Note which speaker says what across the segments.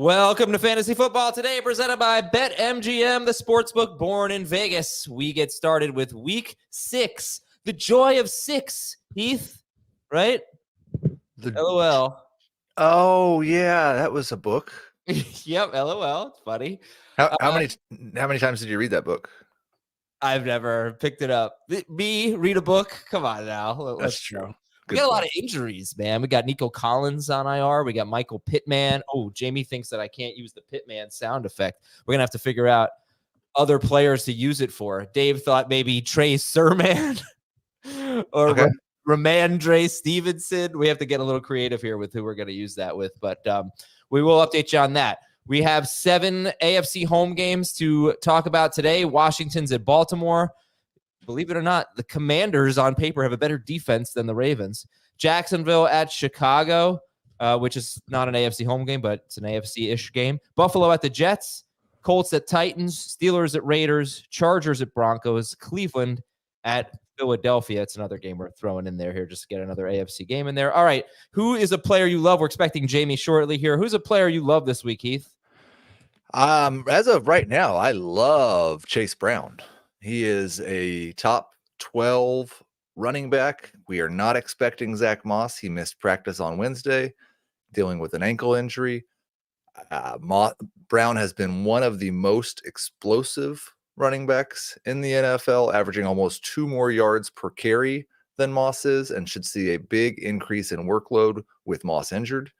Speaker 1: Welcome to Fantasy Football Today, presented by BetMGM, the sportsbook born in Vegas. We get started with Week 6, the joy of 6, Heath, right? LOL.
Speaker 2: Oh, yeah, that was a book.
Speaker 1: Yep, LOL. It's funny.
Speaker 2: How many times did you read that book?
Speaker 1: I've never picked it up. Me, read a book? Come on now.
Speaker 2: That's true.
Speaker 1: Go. We got a lot of injuries, man. We got Nico Collins on IR. We got Michael Pittman. Oh, Jamey thinks that I can't use the Pittman sound effect. We're going to have to figure out other players to use it for. Dave thought maybe Trey Sermon or Ramondre Stevenson. We have to get a little creative here with who we're going to use that with, but we will update you on that. We have 7 AFC home games to talk about today. Washington's at Baltimore. Believe it or not, the Commanders on paper have a better defense than the Ravens. Jacksonville at Chicago, which is not an AFC home game, but it's an AFC-ish game. Buffalo at the Jets. Colts at Titans. Steelers at Raiders. Chargers at Broncos. Cleveland at Philadelphia. It's another game we're throwing in there here just to get another AFC game in there. All right. Who is a player you love? We're expecting Jamey shortly here. Who's a player you love this week, Heath?
Speaker 2: As of right now, I love Chase Brown. He is a top 12 running back. We are not expecting Zach Moss. He missed practice on Wednesday, dealing with an ankle injury. Brown has been one of the most explosive running backs in the NFL, averaging almost 2 more yards per carry than Moss is, and should see a big increase in workload with Moss injured.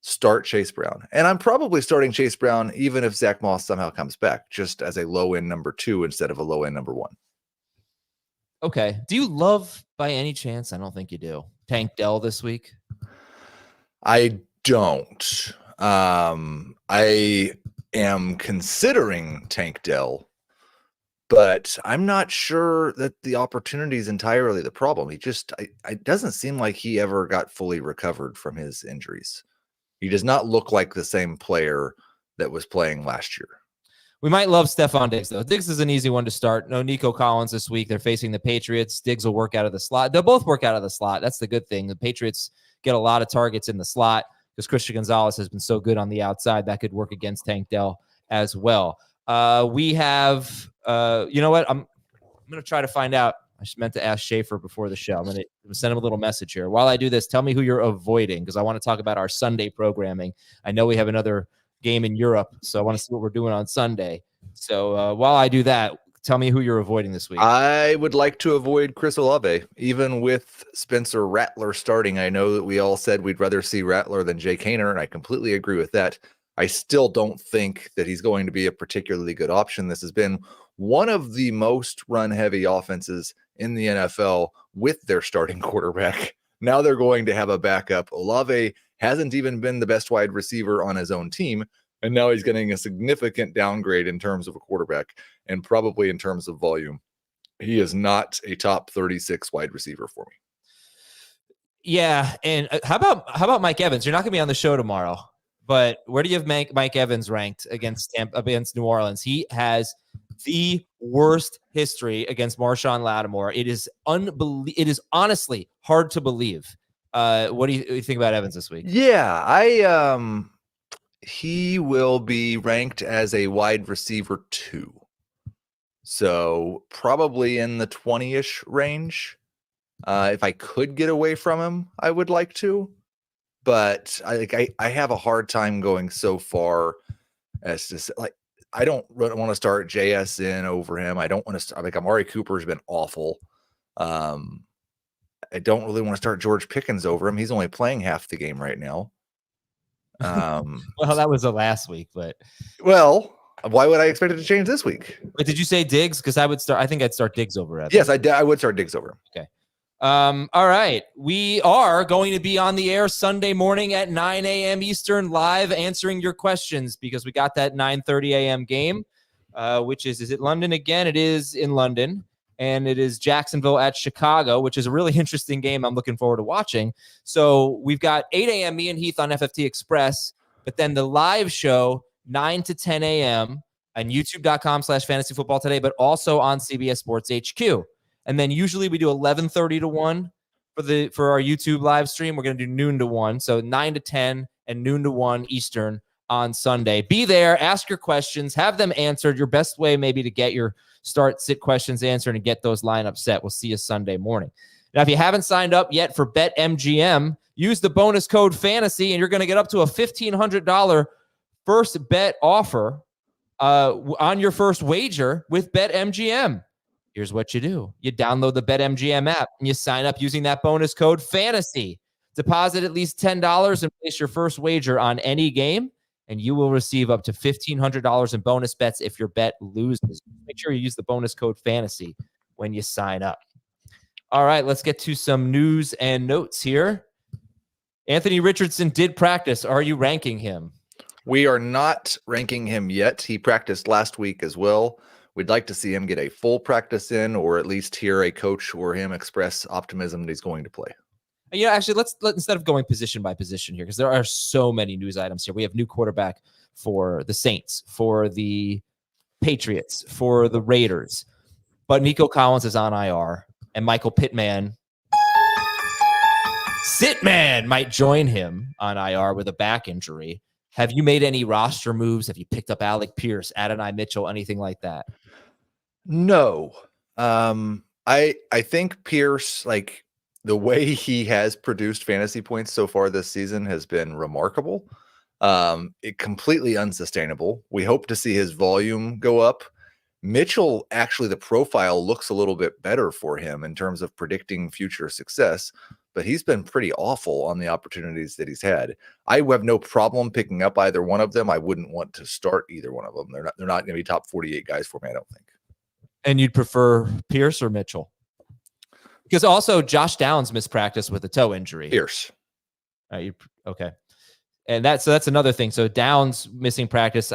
Speaker 2: Start Chase Brown. And I'm probably starting Chase Brown even if Zach Moss somehow comes back, just as a low-end number 2 instead of a low-end number 1.
Speaker 1: Okay. Do you love, by any chance, I don't think you do, Tank Dell this week?
Speaker 2: I don't. I am considering Tank Dell, but I'm not sure that the opportunity is entirely the problem. It doesn't seem like he ever got fully recovered from his injuries. He does not look like the same player that was playing last year.
Speaker 1: We might love Stephon Diggs, though. Diggs is an easy one to start. No Nico Collins this week. They're facing the Patriots. Diggs will work out of the slot. They'll both work out of the slot. That's the good thing. The Patriots get a lot of targets in the slot because Christian Gonzalez has been so good on the outside. That could work against Tank Dell as well. We have, you know what? I'm going to try to find out. I just meant to ask Schaefer before the show. I'm going to send him a little message here. While I do this, tell me who you're avoiding because I want to talk about our Sunday programming. I know we have another game in Europe, so I want to see what we're doing on Sunday. So while I do that, tell me who you're avoiding this week.
Speaker 2: I would like to avoid Chris Olave, even with Spencer Rattler starting. I know that we all said we'd rather see Rattler than Jake Haener, and I completely agree with that. I still don't think that he's going to be a particularly good option. This has been one of the most run-heavy offenses in the NFL with their starting quarterback. Now they're going to have a backup. Olave hasn't even been the best wide receiver on his own team, and now he's getting a significant downgrade in terms of a quarterback and probably in terms of volume. He is not a top 36 wide receiver for me.
Speaker 1: Yeah, and how about Mike Evans? You're not going to be on the show tomorrow, but where do you have Mike Evans ranked against New Orleans? He has the worst history against Marshawn Lattimore. It is It is honestly hard to believe. What do you think about Evans this week?
Speaker 2: Yeah, he will be ranked as a wide receiver 2. So probably in the 20-ish range. If I could get away from him, I would like to. But I have a hard time going so far as to say, like, I don't really want to start JSN over him. I don't want to start, like, Amari Cooper's been awful. I don't really want to start George Pickens over him. He's only playing half the game right now.
Speaker 1: Well, that was the last week, but
Speaker 2: why would I expect it to change this week?
Speaker 1: Wait, did you say Diggs? Because I think I'd start Diggs over Evans.
Speaker 2: Yes, I would start Diggs over him.
Speaker 1: Okay. All right. We are going to be on the air Sunday morning at 9 a.m. Eastern live answering your questions because we got that 9:30 a.m. game, which is it London again? It is in London, and it is Jacksonville at Chicago, which is a really interesting game I'm looking forward to watching. So we've got 8 a.m. me and Heath on FFT Express, but then the live show 9 to 10 a.m. on youtube.com/fantasyfootball today, but also on CBS Sports HQ. And then usually we do 11:30 to 1 for our YouTube live stream. We're going to do noon to 1. So 9 to 10 and noon to 1 Eastern on Sunday. Be there, ask your questions, have them answered. Your best way maybe to get your start sit questions answered and get those lineups set. We'll see you Sunday morning. Now, if you haven't signed up yet for BetMGM, use the bonus code FANTASY, and you're going to get up to a $1,500 first bet offer on your first wager with BetMGM. Here's what you do. You download the BetMGM app, and you sign up using that bonus code FANTASY. Deposit at least $10 and place your first wager on any game, and you will receive up to $1,500 in bonus bets if your bet loses. Make sure you use the bonus code FANTASY when you sign up. All right, let's get to some news and notes here. Anthony Richardson did practice. Are you ranking him?
Speaker 2: We are not ranking him yet. He practiced last week as well. We'd like to see him get a full practice in, or at least hear a coach or him express optimism that he's going to play.
Speaker 1: You know, actually, let's instead of going position by position here, because there are so many news items here. We have new quarterback for the Saints, for the Patriots, for the Raiders. But Nico Collins is on IR, and Michael Pittman, Sitman, might join him on IR with a back injury. Have you made any roster moves? Have you picked up Alec Pierce, Adonai Mitchell, anything like that?
Speaker 2: No. I think Pierce, like the way he has produced fantasy points so far this season has been remarkable. It completely unsustainable. We hope to see his volume go up. Mitchell, actually, the profile looks a little bit better for him in terms of predicting future success, but he's been pretty awful on the opportunities that he's had. I have no problem picking up either one of them. I wouldn't want to start either one of them. They're not going to be top 48 guys for me, I don't think. And
Speaker 1: you'd prefer Pierce or Mitchell? Because also Josh Downs missed practice with a toe injury.
Speaker 2: Pierce.
Speaker 1: Okay. And that's another thing. So Downs missing practice,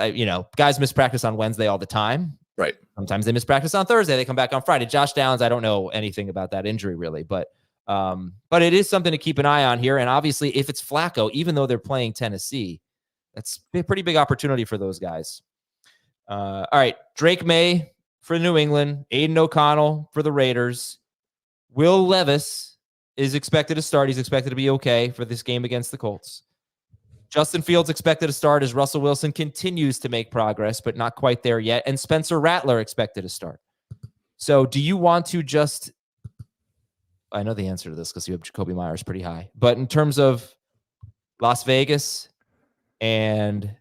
Speaker 1: guys miss practice on Wednesday all the time.
Speaker 2: Right.
Speaker 1: Sometimes they miss practice on Thursday. They come back on Friday. Josh Downs, I don't know anything about that injury really, but it is something to keep an eye on here. And obviously, if it's Flacco, even though they're playing Tennessee, that's a pretty big opportunity for those guys. All right, Drake May for New England, Aiden O'Connell for the Raiders. Will Levis is expected to start. He's expected to be okay for this game against the Colts. Justin Fields expected to start as Russell Wilson continues to make progress, but not quite there yet. And Spencer Rattler expected to start. So do you want to just... I know the answer to this because you have Jakobi Meyers pretty high. But in terms of Las Vegas and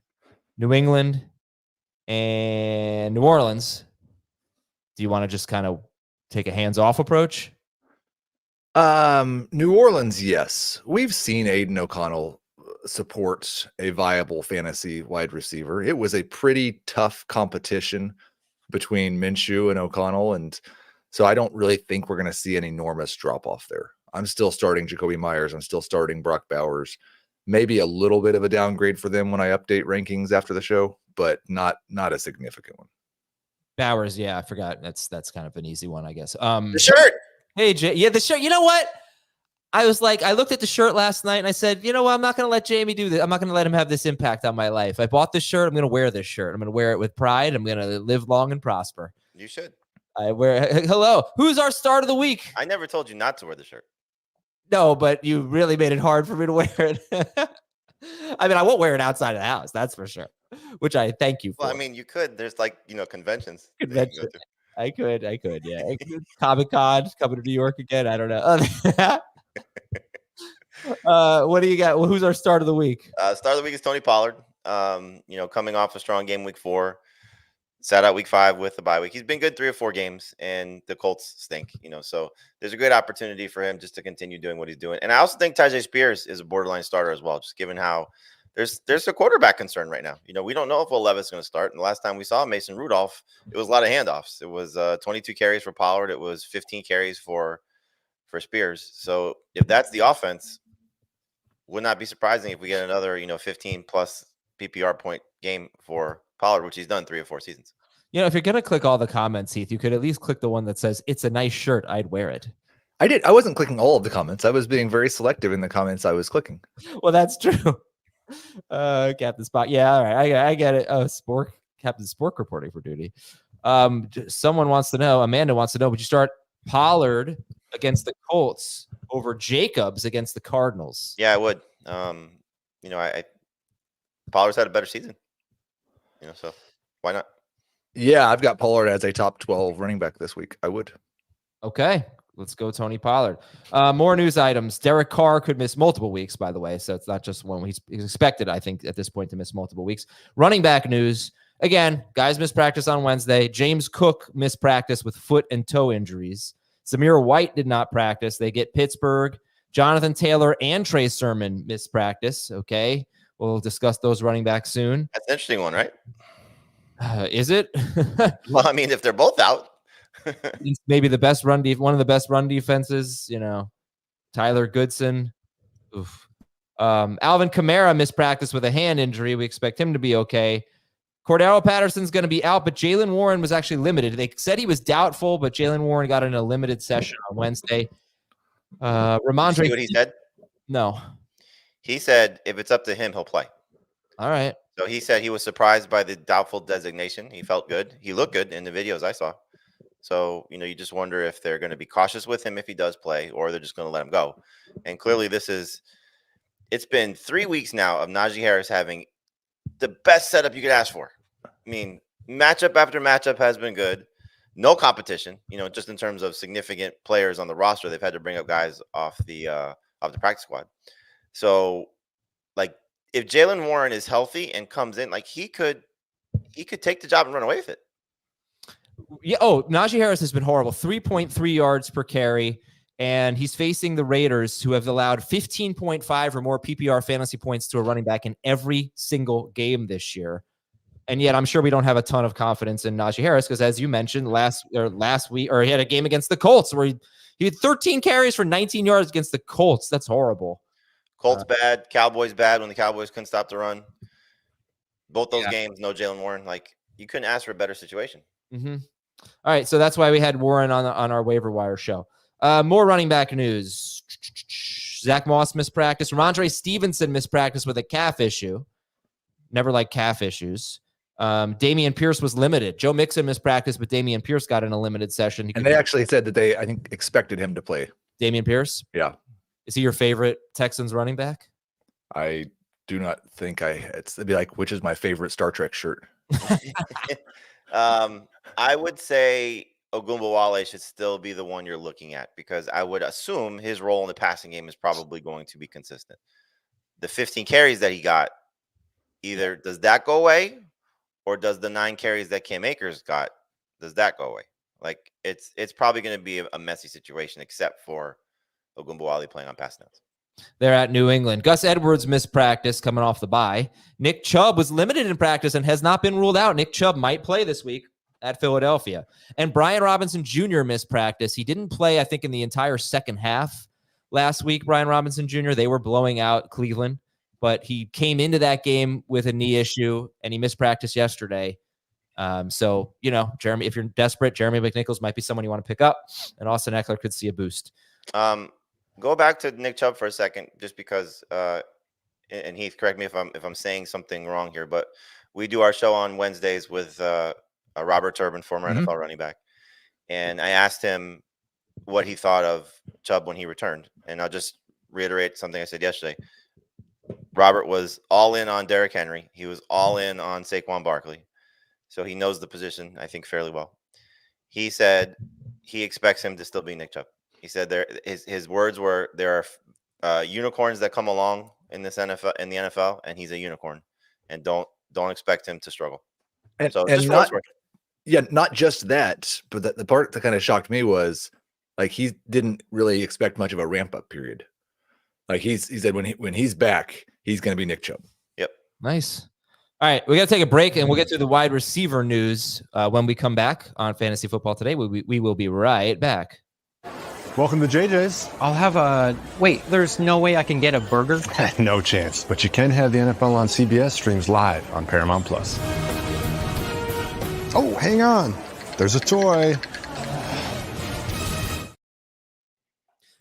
Speaker 1: New England and New Orleans, do you want to just kind of take a hands-off approach?
Speaker 2: New Orleans, yes. We've seen Aiden O'Connell support a viable fantasy wide receiver. It was a pretty tough competition between Minshew and O'Connell, and so I don't really think we're going to see an enormous drop-off there. I'm still starting Jakobi Meyers. I'm still starting Brock Bowers. Maybe a little bit of a downgrade for them when I update rankings after the show, but not a significant one.
Speaker 1: Bowers, yeah, I forgot. That's kind of an easy one, I guess.
Speaker 2: The shirt!
Speaker 1: Hey, Jay, yeah, the shirt. You know what? I looked at the shirt last night and I said, you know what? I'm not going to let Jamey do this. I'm not going to let him have this impact on my life. I bought this shirt. I'm going to wear this shirt. I'm going to wear it with pride. I'm going to live long and prosper.
Speaker 3: You should.
Speaker 1: I wear. Hello. Who's our start of the week?
Speaker 3: I never told you not to wear the shirt.
Speaker 1: No, but you really made it hard for me to wear it. I mean, I won't wear it outside of the house. That's for sure. Which I thank you for.
Speaker 3: Well, I mean, you could. There's conventions.
Speaker 1: I could. Yeah. Comic-Con, coming to New York again. I don't know. What do you got? Well, who's our start of the week?
Speaker 3: Start of the week is Tony Pollard. Coming off a strong game week 4, sat out week 5 with the bye week. He's been good 3 or 4 games, and the Colts stink. So there's a good opportunity for him just to continue doing what he's doing. And I also think Tyjae Spears is a borderline starter as well, just given how there's a quarterback concern right now. We don't know if Will Levis is going to start. And the last time we saw Mason Rudolph, it was a lot of handoffs. It was 22 carries for Pollard. It was 15 carries for Spears. So if that's the offense, would not be surprising if we get another 15 plus PPR point game for Pollard, which he's done 3 or 4 seasons.
Speaker 1: If you're gonna click all the comments, Heath, you could at least click the one that says it's a nice shirt. I'd wear it.
Speaker 2: I did. I wasn't clicking all of the comments. I was being very selective in the comments I was clicking.
Speaker 1: Well, that's true. Captain Spock. Yeah, all right. I get it. Oh, Captain Spork reporting for duty. Someone wants to know. Amanda wants to know. Would you start Pollard against the Colts over Jacobs against the Cardinals?
Speaker 3: Yeah, I would. Pollard's had a better season. So why not?
Speaker 2: Yeah, I've got Pollard as a top 12 running back this week. I would.
Speaker 1: Okay. Let's go Tony Pollard. More news items. Derek Carr could miss multiple weeks, by the way. So it's not just one. He's expected, I think, at this point to miss multiple weeks. Running back news. Again, guys missed practice on Wednesday. James Cook missed practice with foot and toe injuries. Zamir White did not practice. They get Pittsburgh. Jonathan Taylor and Trey Sermon missed practice. Okay. We'll discuss those running backs soon.
Speaker 3: That's an interesting one, right?
Speaker 1: Is it?
Speaker 3: Well, I mean, if they're both out.
Speaker 1: Maybe the best one of the best run defenses, Tyler Goodson. Oof. Alvin Kamara missed practice with a hand injury. We expect him to be okay. Cordero Patterson's going to be out, but Jaylen Warren was actually limited. They said he was doubtful, but Jaylen Warren got in a limited session on Wednesday. Ramondre.
Speaker 3: See what he said?
Speaker 1: No.
Speaker 3: He said if it's up to him, he'll play.
Speaker 1: All right.
Speaker 3: So he said he was surprised by the doubtful designation. He felt good. He looked good in the videos I saw. So, you just wonder if they're going to be cautious with him if he does play, or they're just going to let him go. And clearly it's been 3 weeks now of Najee Harris having the best setup you could ask for. I mean, matchup after matchup has been good. No competition, just in terms of significant players on the roster. They've had to bring up guys off the practice squad. So, if Jaylen Warren is healthy and comes in, he could take the job and run away with it.
Speaker 1: Yeah. Oh, Najee Harris has been horrible. 3.3 yards per carry, and he's facing the Raiders, who have allowed 15.5 or more PPR fantasy points to a running back in every single game this year. And yet I'm sure we don't have a ton of confidence in Najee Harris because, as you mentioned, last week, or he had a game against the Colts where he had 13 carries for 19 yards against the Colts. That's horrible.
Speaker 3: Colts bad, Cowboys bad when the Cowboys couldn't stop the run. Both those games, no Jaylen Warren. You couldn't ask for a better situation.
Speaker 1: Mm-hmm. All right, so that's why we had Warren on our waiver wire show. More running back news. Zach Moss missed practice. Ramondre Stevenson missed practice with a calf issue. Never like calf issues. Damian Pierce was limited. Joe Mixon missed practice, but Damian Pierce got in a limited session.
Speaker 2: And they actually said that I think, expected him to play.
Speaker 1: Damian Pierce?
Speaker 2: Yeah.
Speaker 1: Is he your favorite Texans running back?
Speaker 2: I do not think it'd be which is my favorite Star Trek shirt?
Speaker 3: I would say Ogunbowale should still be the one you're looking at because I would assume his role in the passing game is probably going to be consistent. The 15 carries that he got, either does that go away or does the 9 carries that Cam Akers got, does that go away? It's probably going to be a messy situation except for Ogunbowale playing on pass downs.
Speaker 1: They're at New England. Gus Edwards missed practice coming off the bye. Nick Chubb was limited in practice and has not been ruled out. Nick Chubb might play this week at Philadelphia. And Brian Robinson Jr. missed practice. He didn't play, I think, in the entire second half last week, Brian Robinson Jr. They were blowing out Cleveland, but he came into that game with a knee issue, and he missed practice yesterday. So, Jeremy, if you're desperate, Jeremy McNichols might be someone you want to pick up, and Austin Eckler could see a boost.
Speaker 3: Go back to Nick Chubb for a second, just because, and Heath, correct me if I'm saying something wrong here, but we do our show on Wednesdays with Robert Turbin, former NFL running back, and I asked him what he thought of Chubb when he returned, and I'll just reiterate something I said yesterday. Robert was all in on Derrick Henry. He was all in on Saquon Barkley, so he knows the position, I think, fairly well. He said he expects him to still be Nick Chubb. He said his words were, there are unicorns that come along in the NFL, and he's a unicorn, and don't expect him to struggle.
Speaker 2: And,
Speaker 3: so
Speaker 2: and not just that, but the part that kind of shocked me was he didn't really expect much of a ramp up period. He said when he's back, he's going to be Nick Chubb.
Speaker 3: Yep.
Speaker 1: Nice. All right, we got to take a break, and we'll get to the wide receiver news when we come back on Fantasy Football Today. We will be right back.
Speaker 4: Welcome to JJ's.
Speaker 5: I'll have wait, there's no way I can get a burger?
Speaker 4: No chance. But you can have the NFL on CBS streams live on Paramount Plus. Oh, hang on. There's a toy.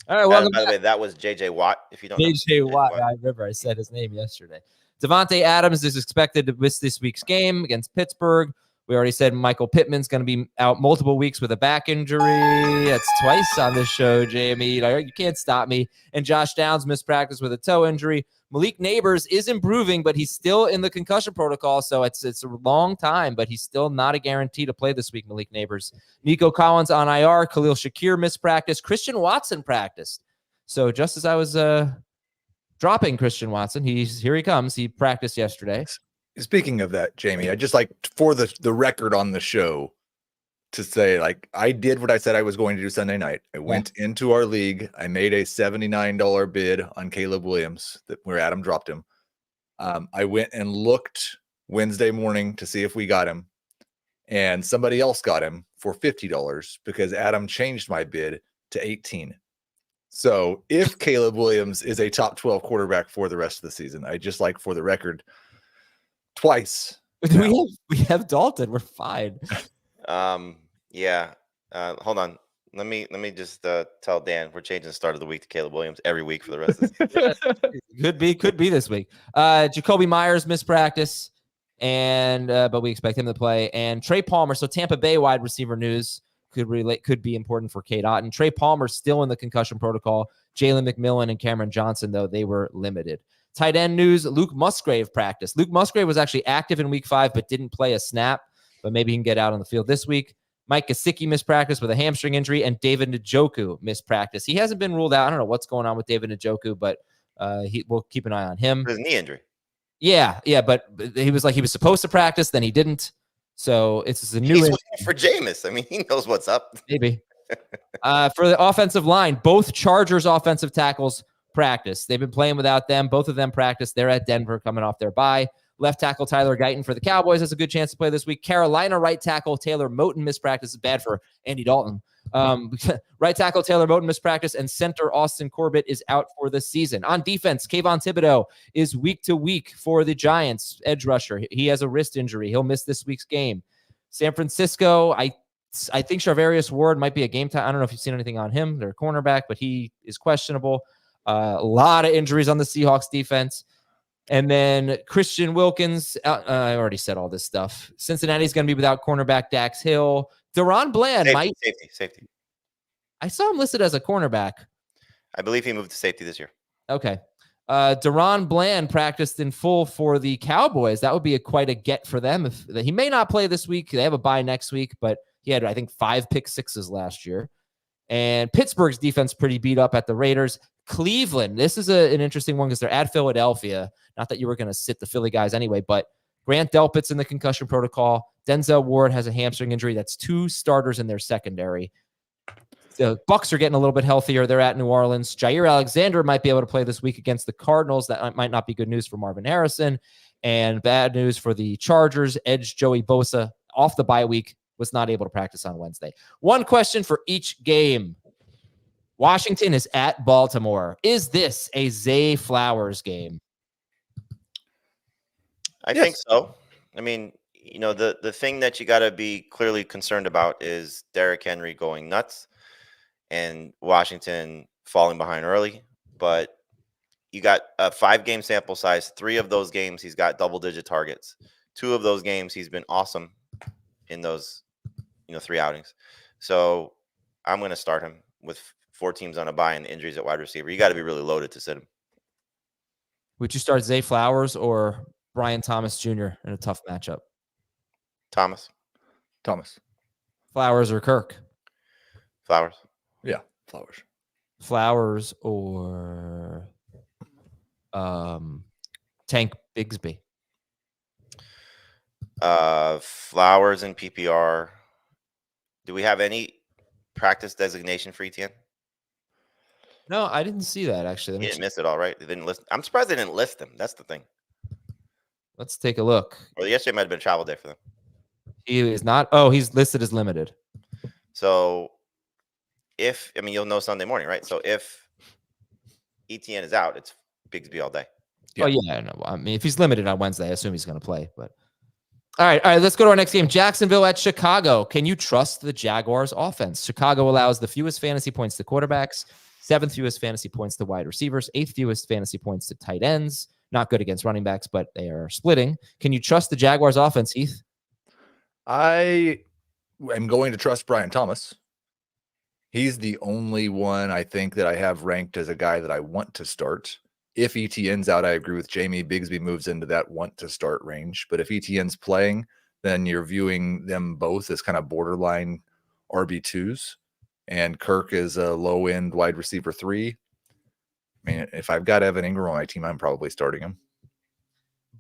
Speaker 1: All right, welcome
Speaker 3: by the way, that was JJ Watt. If you don't
Speaker 1: JJ Watt. I remember I said his name yesterday. Javonte Adams is expected to miss this week's game against Pittsburgh. We already said Michael Pittman's going to be out multiple weeks with a back injury. That's twice on this show, Jamey. You can't stop me. And Josh Downs missed practice with a toe injury. Malik Neighbors is improving, but he's still in the concussion protocol, so it's a long time, but he's still not a guarantee to play this week, Malik Neighbors. Nico Collins on IR. Khalil Shakir missed practice. Christian Watson practiced. So just as I was dropping Christian Watson, here he comes. He practiced yesterday.
Speaker 2: Speaking of that, Jamey, I just like for the record on the show to say, like, I did what I said I was going to do Sunday night. I went into our league. I made a $79 bid on Caleb Williams where Adam dropped him. I went and looked Wednesday morning to see if we got him, and somebody else got him for $50 because Adam changed my bid to 18. So if Caleb Williams is a top 12 quarterback for the rest of the season, I just like for the record twice.
Speaker 1: We have Dalton. We're fine.
Speaker 3: Hold on. Let me just tell Dan we're changing the start of the week to Caleb Williams every week for the rest of the season.
Speaker 1: Could be this week. Jakobi Meyers missed practice, and but we expect him to play. And Trey Palmer. So Tampa Bay wide receiver news could be important for Cade Otton. Trey Palmer still in the concussion protocol. Jalen McMillan and Cameron Johnson, though, they were limited. Tight end news, Luke Musgrave practiced. Luke Musgrave was actually active in week 5, but didn't play a snap, but maybe he can get out on the field this week. Mike Gesicki missed practice with a hamstring injury, and David Njoku missed practice. He hasn't been ruled out. I don't know what's going on with David Njoku, but we'll keep an eye on him.
Speaker 3: His knee injury.
Speaker 1: Yeah, but he was supposed to practice, then he didn't. So it's a new
Speaker 3: He's waiting for Jameis. I mean, he knows what's up.
Speaker 1: Maybe. For the offensive line, both Chargers offensive tackles practice. They've been playing without them. Both of them practice. They're at Denver coming off their bye. Left tackle Tyler Guyton for the Cowboys has a good chance to play this week. Carolina right tackle Taylor Moton missed practice. Is bad for Andy Dalton. Right tackle Taylor Moton missed practice, and center Austin Corbett is out for the season. On defense, Kayvon Thibodeau is week to week for the Giants edge rusher. He has a wrist injury. He'll miss this week's game. San Francisco, I think Charvarius Ward might be a game time. I don't know if you've seen anything on him. They're a cornerback, but he is questionable. A lot of injuries on the Seahawks defense. And then Christian Wilkins, I already said all this stuff. Cincinnati's going to be without cornerback Dax Hill. Deron Bland
Speaker 3: Safety.
Speaker 1: I saw him listed as a cornerback.
Speaker 3: I believe he moved to safety this year.
Speaker 1: Okay. Deron Bland practiced in full for the Cowboys. That would be quite a get for them. He may not play this week. They have a bye next week, but he had, I think, 5 pick sixes last year. And Pittsburgh's defense pretty beat up at the Raiders. Cleveland, this is an interesting one because they're at Philadelphia. Not that you were going to sit the Philly guys anyway, but Grant Delpit's in the concussion protocol. Denzel Ward has a hamstring injury. That's 2 starters in their secondary. The Bucs are getting a little bit healthier. They're at New Orleans. Jair Alexander might be able to play this week against the Cardinals. That might not be good news for Marvin Harrison. And bad news for the Chargers. Edge Joey Bosa off the bye week was not able to practice on Wednesday. One question for each game. Washington is at Baltimore. Is this a Zay Flowers game?
Speaker 3: I think so. I mean, the thing that you got to be clearly concerned about is Derrick Henry going nuts and Washington falling behind early. But you got a 5-game sample size. 3 of those games, he's got double-digit targets. 2 of those games, he's been awesome in those 3 outings. So I'm going to start him with 4 teams on a bye and the injuries at wide receiver. You got to be really loaded to sit him.
Speaker 1: Would you start Zay Flowers or Brian Thomas Jr. in a tough matchup?
Speaker 3: Thomas.
Speaker 1: Flowers or Kirk?
Speaker 3: Flowers.
Speaker 2: Yeah, Flowers.
Speaker 1: Flowers or Tank Bigsby?
Speaker 3: Flowers and PPR. Do we have any practice designation for ETN?
Speaker 1: No, I didn't see that actually.
Speaker 3: He didn't miss it all, right? They didn't list. I'm surprised they didn't list him. That's the thing.
Speaker 1: Let's take a look.
Speaker 3: Or yesterday might have been a travel day for them.
Speaker 1: He is not. Oh, he's listed as limited.
Speaker 3: So you'll know Sunday morning, right? So if ETN is out, it's Bigsby all day.
Speaker 1: Yeah. Oh yeah, no. I mean, if he's limited on Wednesday, I assume he's going to play. But all right. Let's go to our next game. Jacksonville at Chicago. Can you trust the Jaguars' offense? Chicago allows the fewest fantasy points to quarterbacks, 7th fewest fantasy points to wide receivers, 8th fewest fantasy points to tight ends. Not good against running backs, but they are splitting. Can you trust the Jaguars' offense, Heath?
Speaker 2: I am going to trust Brian Thomas. He's the only one I think that I have ranked as a guy that I want to start. If ETN's out, I agree with Jamey. Bigsby moves into that want to start range. But if ETN's playing, then you're viewing them both as kind of borderline RB2s. And Kirk is a low end wide receiver 3. I mean, if I've got Evan Ingram on my team, I'm probably starting him.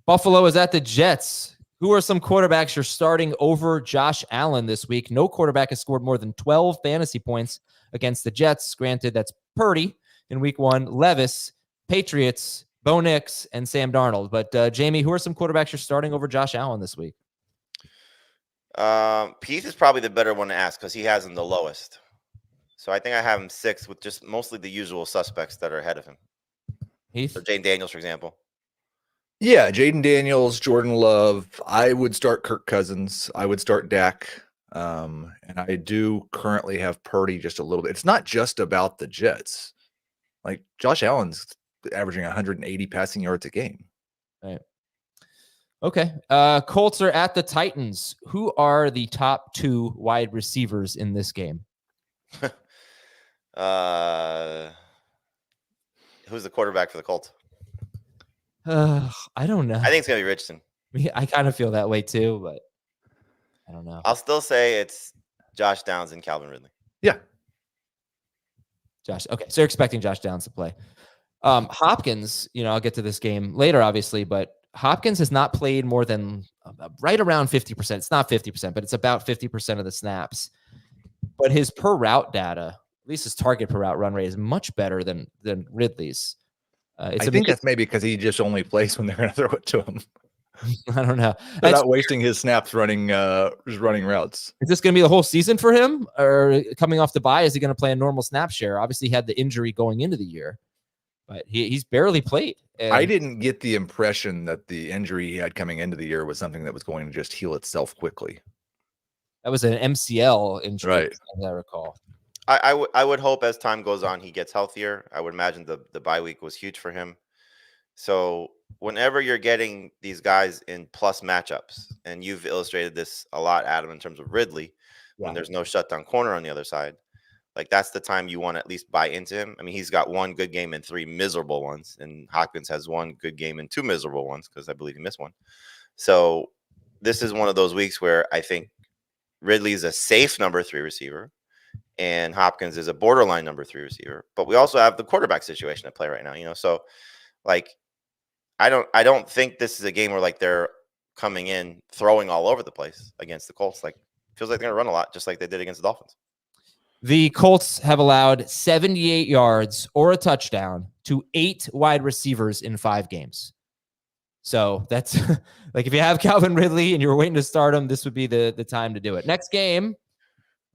Speaker 1: Buffalo is at the Jets. Who are some quarterbacks you're starting over Josh Allen this week? No quarterback has scored more than 12 fantasy points against the Jets. Granted, that's Purdy in week 1, Levis, Patriots, Bo Nix, and Sam Darnold. But Jamey, who are some quarterbacks you're starting over Josh Allen this week?
Speaker 3: Heath is probably the better one to ask because he has him the lowest. So I think I have him 6 with just mostly the usual suspects that are ahead of him.
Speaker 1: Heath?
Speaker 3: So Jaden Daniels, for example.
Speaker 2: Yeah, Jaden Daniels, Jordan Love. I would start Kirk Cousins. I would start Dak. And I do currently have Purdy just a little bit. It's not just about the Jets. Like Josh Allen's averaging 180 passing yards a game.
Speaker 1: Right. Okay. Colts are at the Titans. Who are the top 2 wide receivers in this game?
Speaker 3: Who's the quarterback for the Colts?
Speaker 1: I don't know.
Speaker 3: I think it's gonna be Richardson.
Speaker 1: I kind of feel that way too, but I don't know.
Speaker 3: I'll still say it's Josh Downs and Calvin Ridley.
Speaker 2: Yeah.
Speaker 1: Josh. Okay. So you're expecting Josh Downs to play. Hopkins, I'll get to this game later, obviously, but Hopkins has not played more than right around 50%. It's not 50%, but it's about 50% of the snaps. But his per route data, at least his target per route run rate, is much better than Ridley's.
Speaker 2: I think that's maybe because he just only plays when they're going to throw it to him.
Speaker 1: I don't know.
Speaker 2: They're not wasting his snaps running routes.
Speaker 1: Is this going to be the whole season for him, or coming off the bye? Is he going to play a normal snap share? Obviously, he had the injury going into the year, but he's barely played. And
Speaker 2: I didn't get the impression that the injury he had coming into the year was something that was going to just heal itself quickly.
Speaker 1: That was an MCL injury,
Speaker 2: right?
Speaker 1: As I recall.
Speaker 3: I would hope as time goes on he gets healthier. I would imagine the bye week was huge for him. So whenever you're getting these guys in plus matchups, and you've illustrated this a lot, Adam, in terms of Ridley, when there's no shutdown corner on the other side, like that's the time you want to at least buy into him. I mean, he's got 1 good game and 3 miserable ones, and Hopkins has 1 good game and 2 miserable ones because I believe he missed 1. So this is one of those weeks where I think Ridley is a safe number 3 receiver, and Hopkins is a borderline number 3 receiver. But we also have the quarterback situation at play right now, So, like, I don't think this is a game where like they're coming in throwing all over the place against the Colts. Like, feels like they're gonna run a lot, just like they did against the Dolphins.
Speaker 1: The Colts have allowed 78 yards or a touchdown to 8 wide receivers in 5 games. So that's like if you have Calvin Ridley and you're waiting to start him, this would be the time to do it. Next game.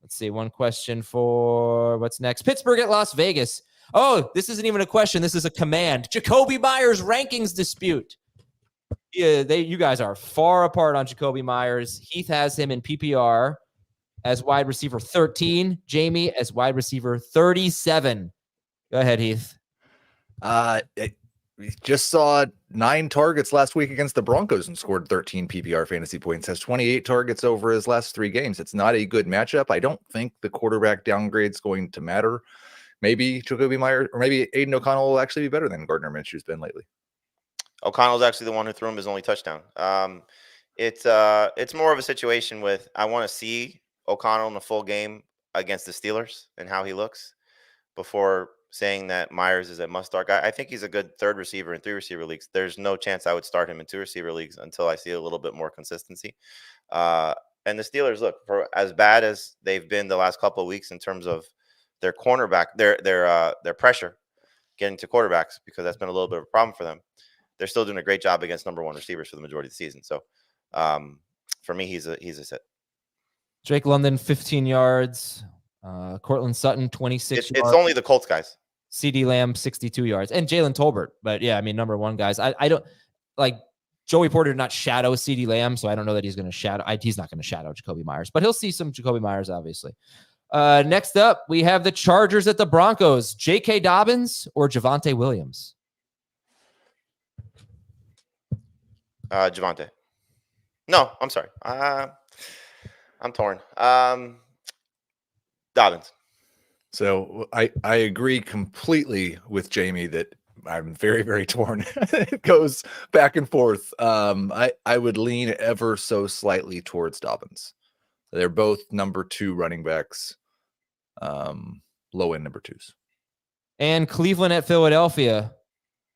Speaker 1: Let's see. One question for what's next. Pittsburgh at Las Vegas. Oh, this isn't even a question. This is a command. Jakobi Meyers rankings dispute. Yeah, you guys are far apart on Jakobi Meyers. Heath has him in PPR as wide receiver 13. Jamey as wide receiver 37. Go ahead, Heath.
Speaker 2: We just saw 9 targets last week against the Broncos and scored 13 PPR fantasy points. Has 28 targets over his last 3 games. It's not a good matchup. I don't think the quarterback downgrade is going to matter. Maybe Jakobi Meyers or maybe Aiden O'Connell will actually be better than Gardner Minshew's been lately.
Speaker 3: O'Connell's actually the one who threw him his only touchdown. It's more of a situation with I want to see O'Connell in the full game against the Steelers and how he looks before saying that Myers is a must-start guy. I think he's a good 3rd receiver in 3 receiver leagues. There's no chance I would start him in 2 receiver leagues until I see a little bit more consistency. And the Steelers, look, for as bad as they've been the last couple of weeks in terms of their cornerback, their pressure getting to quarterbacks, because that's been a little bit of a problem for them. They're still doing a great job against number 1 receivers for the majority of the season. So for me, he's a sit.
Speaker 1: Drake London, 15 yards. Cortland Sutton, 26 yards.
Speaker 3: It's only the Colts guys.
Speaker 1: CeeDee Lamb, 62 yards. And Jalen Tolbert. But yeah, I mean, number 1 guys. I don't like Joey Porter did not shadow CeeDee Lamb, so I don't know that he's going to shadow. He's not going to shadow Jakobi Meyers, but he'll see some Jakobi Meyers, obviously. Next up, we have the Chargers at the Broncos. J.K. Dobbins or Javonte Williams?
Speaker 3: Javonte. No, I'm sorry. I'm torn. Dobbins.
Speaker 2: So I agree completely with Jamey that I'm very, very torn. It goes back and forth. I would lean ever so slightly towards Dobbins. They're both number 2 running backs, low end number 2s.
Speaker 1: And Cleveland at Philadelphia.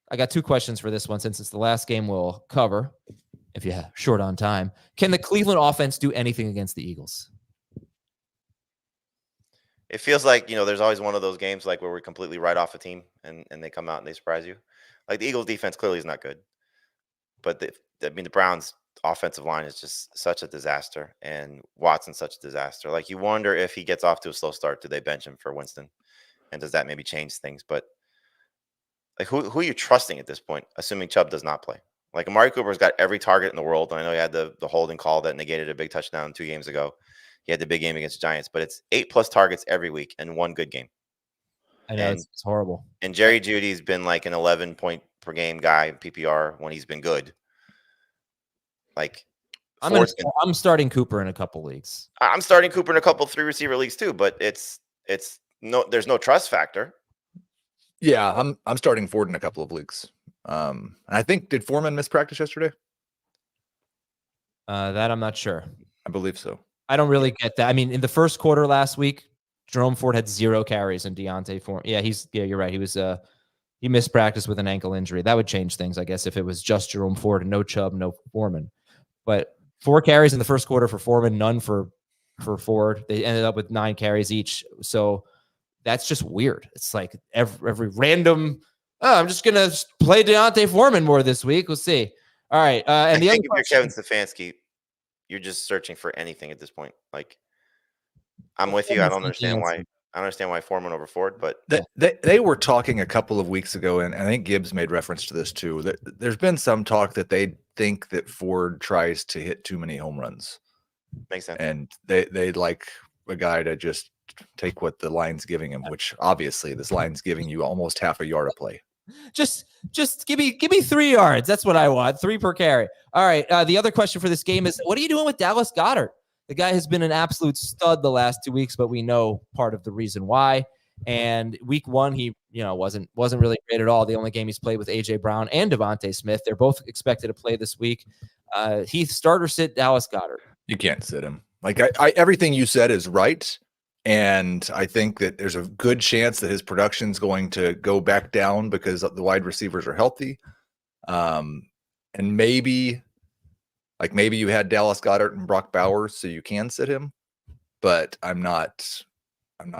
Speaker 1: I got 2 questions for this one since it's the last game we'll cover. If you're short on time, can the Cleveland offense do anything against the Eagles?
Speaker 3: It feels like, there's always one of those games like where we completely write off a team and they come out and they surprise you. Like the Eagles defense clearly is not good. But the Browns offensive line is just such a disaster, and Watson's such a disaster. Like you wonder if he gets off to a slow start, do they bench him for Winston? And does that maybe change things? But like who are you trusting at this point, assuming Chubb does not play? Like Amari Cooper's got every target in the world. And I know he had the holding call that negated a big touchdown 2 games ago. He had the big game against the Giants, but it's 8+ targets every week and 1 good game.
Speaker 1: I know, it's horrible.
Speaker 3: And Jerry Jeudy's been like an 11 point per game guy in PPR when he's been good. Like
Speaker 1: I'm starting Cooper in a couple leagues.
Speaker 3: I'm starting Cooper in a couple 3 receiver leagues too, but there's no trust factor.
Speaker 2: Yeah, I'm starting Ford in a couple of leagues. And I think, did Foreman miss practice yesterday?
Speaker 1: That I'm not sure.
Speaker 2: I believe so.
Speaker 1: I don't really get that. I mean, in the first quarter last week, Jerome Ford had 0 carries and Deontay Foreman. Yeah, you're right. He missed practice with an ankle injury. That would change things, I guess, if it was just Jerome Ford and no Chubb, no Foreman. But 4 carries in the first quarter for Foreman, none for Ford. They ended up with 9 carries each. So that's just weird. It's like every random, I'm just going to play Deontay Foreman more this week. We'll see. All right. And the other
Speaker 3: if you're Kevin Stefanski, you're just searching for anything at this point. Like, I'm with you. I don't understand why Foreman over Ford, but
Speaker 2: they were talking a couple of weeks ago, and I think Gibbs made reference to this too. That there's been some talk that they think that Ford tries to hit too many home runs.
Speaker 3: Makes sense.
Speaker 2: And they'd like a guy to just take what the line's giving him, which obviously this line's giving you almost half a yard of play.
Speaker 1: Just give me 3 yards. That's what I want. 3 per carry. All right. The other question for this game is, what are you doing with Dallas Goedert? The guy has been an absolute stud the last 2 weeks, but we know part of the reason why. And week 1, he wasn't really great at all. The only game he's played with AJ Brown and Devontae Smith. They're both expected to play this week. Heath, start or sit Dallas Goedert?
Speaker 2: You can't sit him. Like everything you said is right. And I think that there's a good chance that his production's going to go back down because the wide receivers are healthy. And maybe you had Dallas Goedert and Brock Bowers, so you can sit him. But I'm not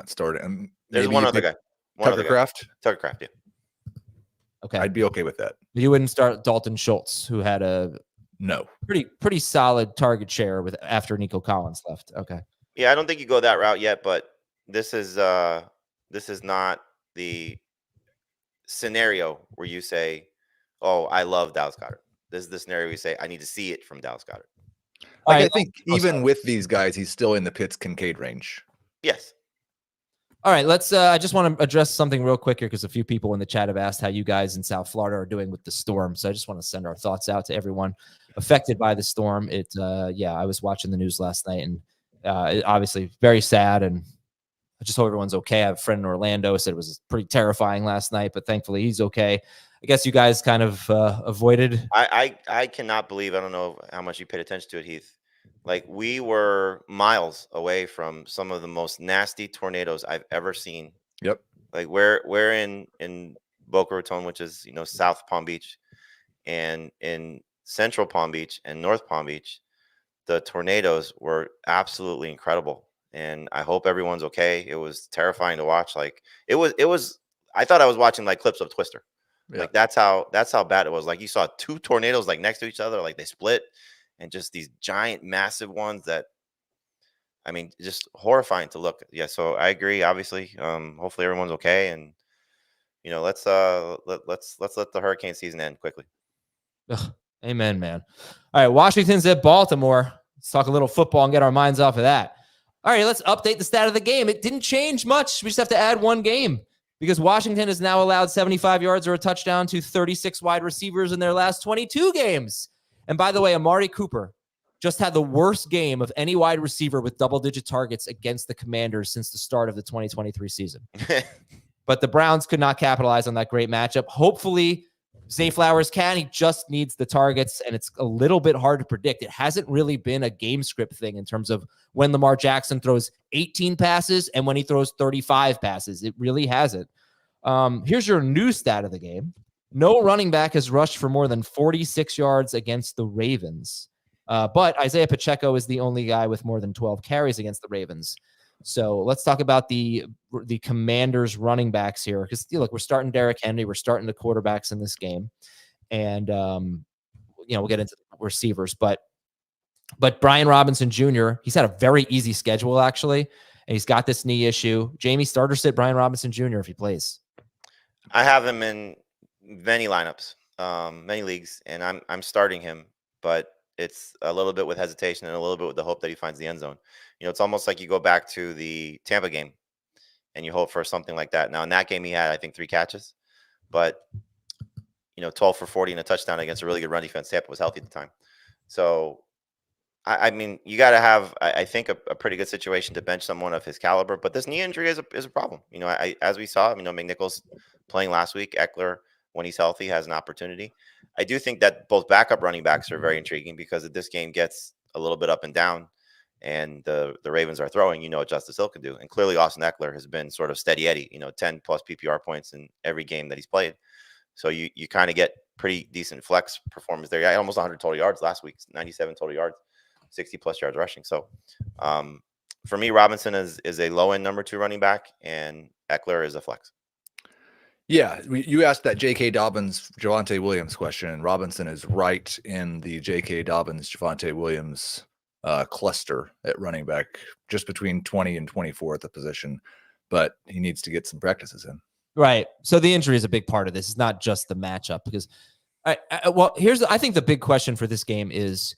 Speaker 2: starting.
Speaker 3: There's one other guy.
Speaker 2: Tucker Kraft?
Speaker 3: Tucker Kraft, yeah.
Speaker 1: Okay.
Speaker 2: I'd be okay with that.
Speaker 1: You wouldn't start Dalton Schultz, who had a pretty solid target share after Nico Collins left. Okay.
Speaker 3: Yeah, I don't think you go that route yet, but this is not the scenario where you say, "Oh, I love Dallas Goedert." This is the scenario where you say, "I need to see it from Dallas Goedert."
Speaker 2: Like, I think even with these guys, he's still in the Pitts Kincaid range.
Speaker 3: Yes.
Speaker 1: All right, let's. I just want to address something real quick here because a few people in the chat have asked how you guys in South Florida are doing with the storm. So I just want to send our thoughts out to everyone affected by the storm. I was watching the news last night, and obviously very sad, and I just hope everyone's okay. I have a friend in Orlando said it was pretty terrifying last night, but thankfully he's okay. I guess you guys kind of avoided.
Speaker 3: I cannot believe, I don't know how much you paid attention to it, Heath. Like, we were miles away from some of the most nasty tornadoes I've ever seen.
Speaker 2: Yep.
Speaker 3: Like we're in Boca Raton, which is, South Palm Beach, and in Central Palm Beach and North Palm Beach, the tornadoes were absolutely incredible. And I hope everyone's okay. It was terrifying to watch. Like it was, I thought I was watching like clips of Twister. Yeah. Like that's how bad it was. Like you saw 2 tornadoes like next to each other, like they split, and just these giant, massive ones that, I mean, just horrifying to look. Yeah. So I agree. Obviously, hopefully everyone's okay. And, let's let the hurricane season end quickly.
Speaker 1: Ugh, amen, man. All right. Washington's at Baltimore. Let's talk a little football and get our minds off of that. All right. Let's update the stat of the game. It didn't change much. We just have to add 1 game because Washington has now allowed 75 yards or a touchdown to 36 wide receivers in their last 22 games. And by the way, Amari Cooper just had the worst game of any wide receiver with double-digit targets against the Commanders since the start of the 2023 season. But the Browns could not capitalize on that great matchup. Hopefully, Zay Flowers can. He just needs the targets, and it's a little bit hard to predict. It hasn't really been a game script thing in terms of when Lamar Jackson throws 18 passes and when he throws 35 passes. It really hasn't. Here's your new stat of the game. No running back has rushed for more than 46 yards against the Ravens. But Isaiah Pacheco is the only guy with more than 12 carries against the Ravens. So let's talk about the Commanders running backs here. Because look, we're starting Derrick Henry. We're starting the quarterbacks in this game. And, we'll get into the receivers. But Brian Robinson Jr., he's had a very easy schedule, actually. And he's got this knee issue. Jamey, start or sit Brian Robinson Jr. if he plays.
Speaker 3: I have him in many lineups, many leagues, and I'm starting him. But it's a little bit with hesitation and a little bit with the hope that he finds the end zone. It's almost like you go back to the Tampa game and you hope for something like that. Now, in that game, he had, I think, 3 catches, but 12 for 40 and a touchdown against a really good run defense. Tampa was healthy at the time. So, I mean, you got to have, I think, a pretty good situation to bench someone of his caliber, but this knee injury is a problem. As we saw, McNichols playing last week, Eckler, when he's healthy, has an opportunity. I do think that both backup running backs are very intriguing because if this game gets a little bit up and down and the Ravens are throwing, what Justice Hill can do. And clearly Austin Eckler has been sort of steady Eddie, 10 plus PPR points in every game that he's played. So you kind of get pretty decent flex performance there. He had almost 100 total yards last week, 97 total yards, 60 plus yards rushing. So for me, Robinson is a low end number 2 running back and Eckler is a flex.
Speaker 2: Yeah, you asked that J.K. Dobbins, Javonte Williams question, and Robinson is right in the J.K. Dobbins, Javonte Williams cluster at running back, just between 20 and 24 at the position, but he needs to get some practices in.
Speaker 1: Right. So the injury is a big part of this. It's not just the matchup because, I think the big question for this game is,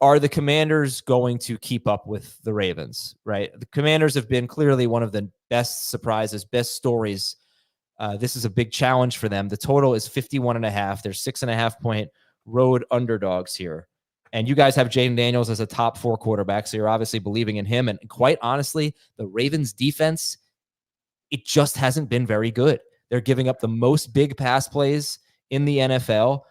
Speaker 1: are the Commanders going to keep up with the Ravens, right? The Commanders have been clearly one of the best surprises, best stories. This is a big challenge for them. The total is 51.5. They're 6.5 point road underdogs here. And you guys have Jaden Daniels as a top 4 quarterback, so you're obviously believing in him. And quite honestly, the Ravens defense, it just hasn't been very good. They're giving up the most big pass plays in the NFL.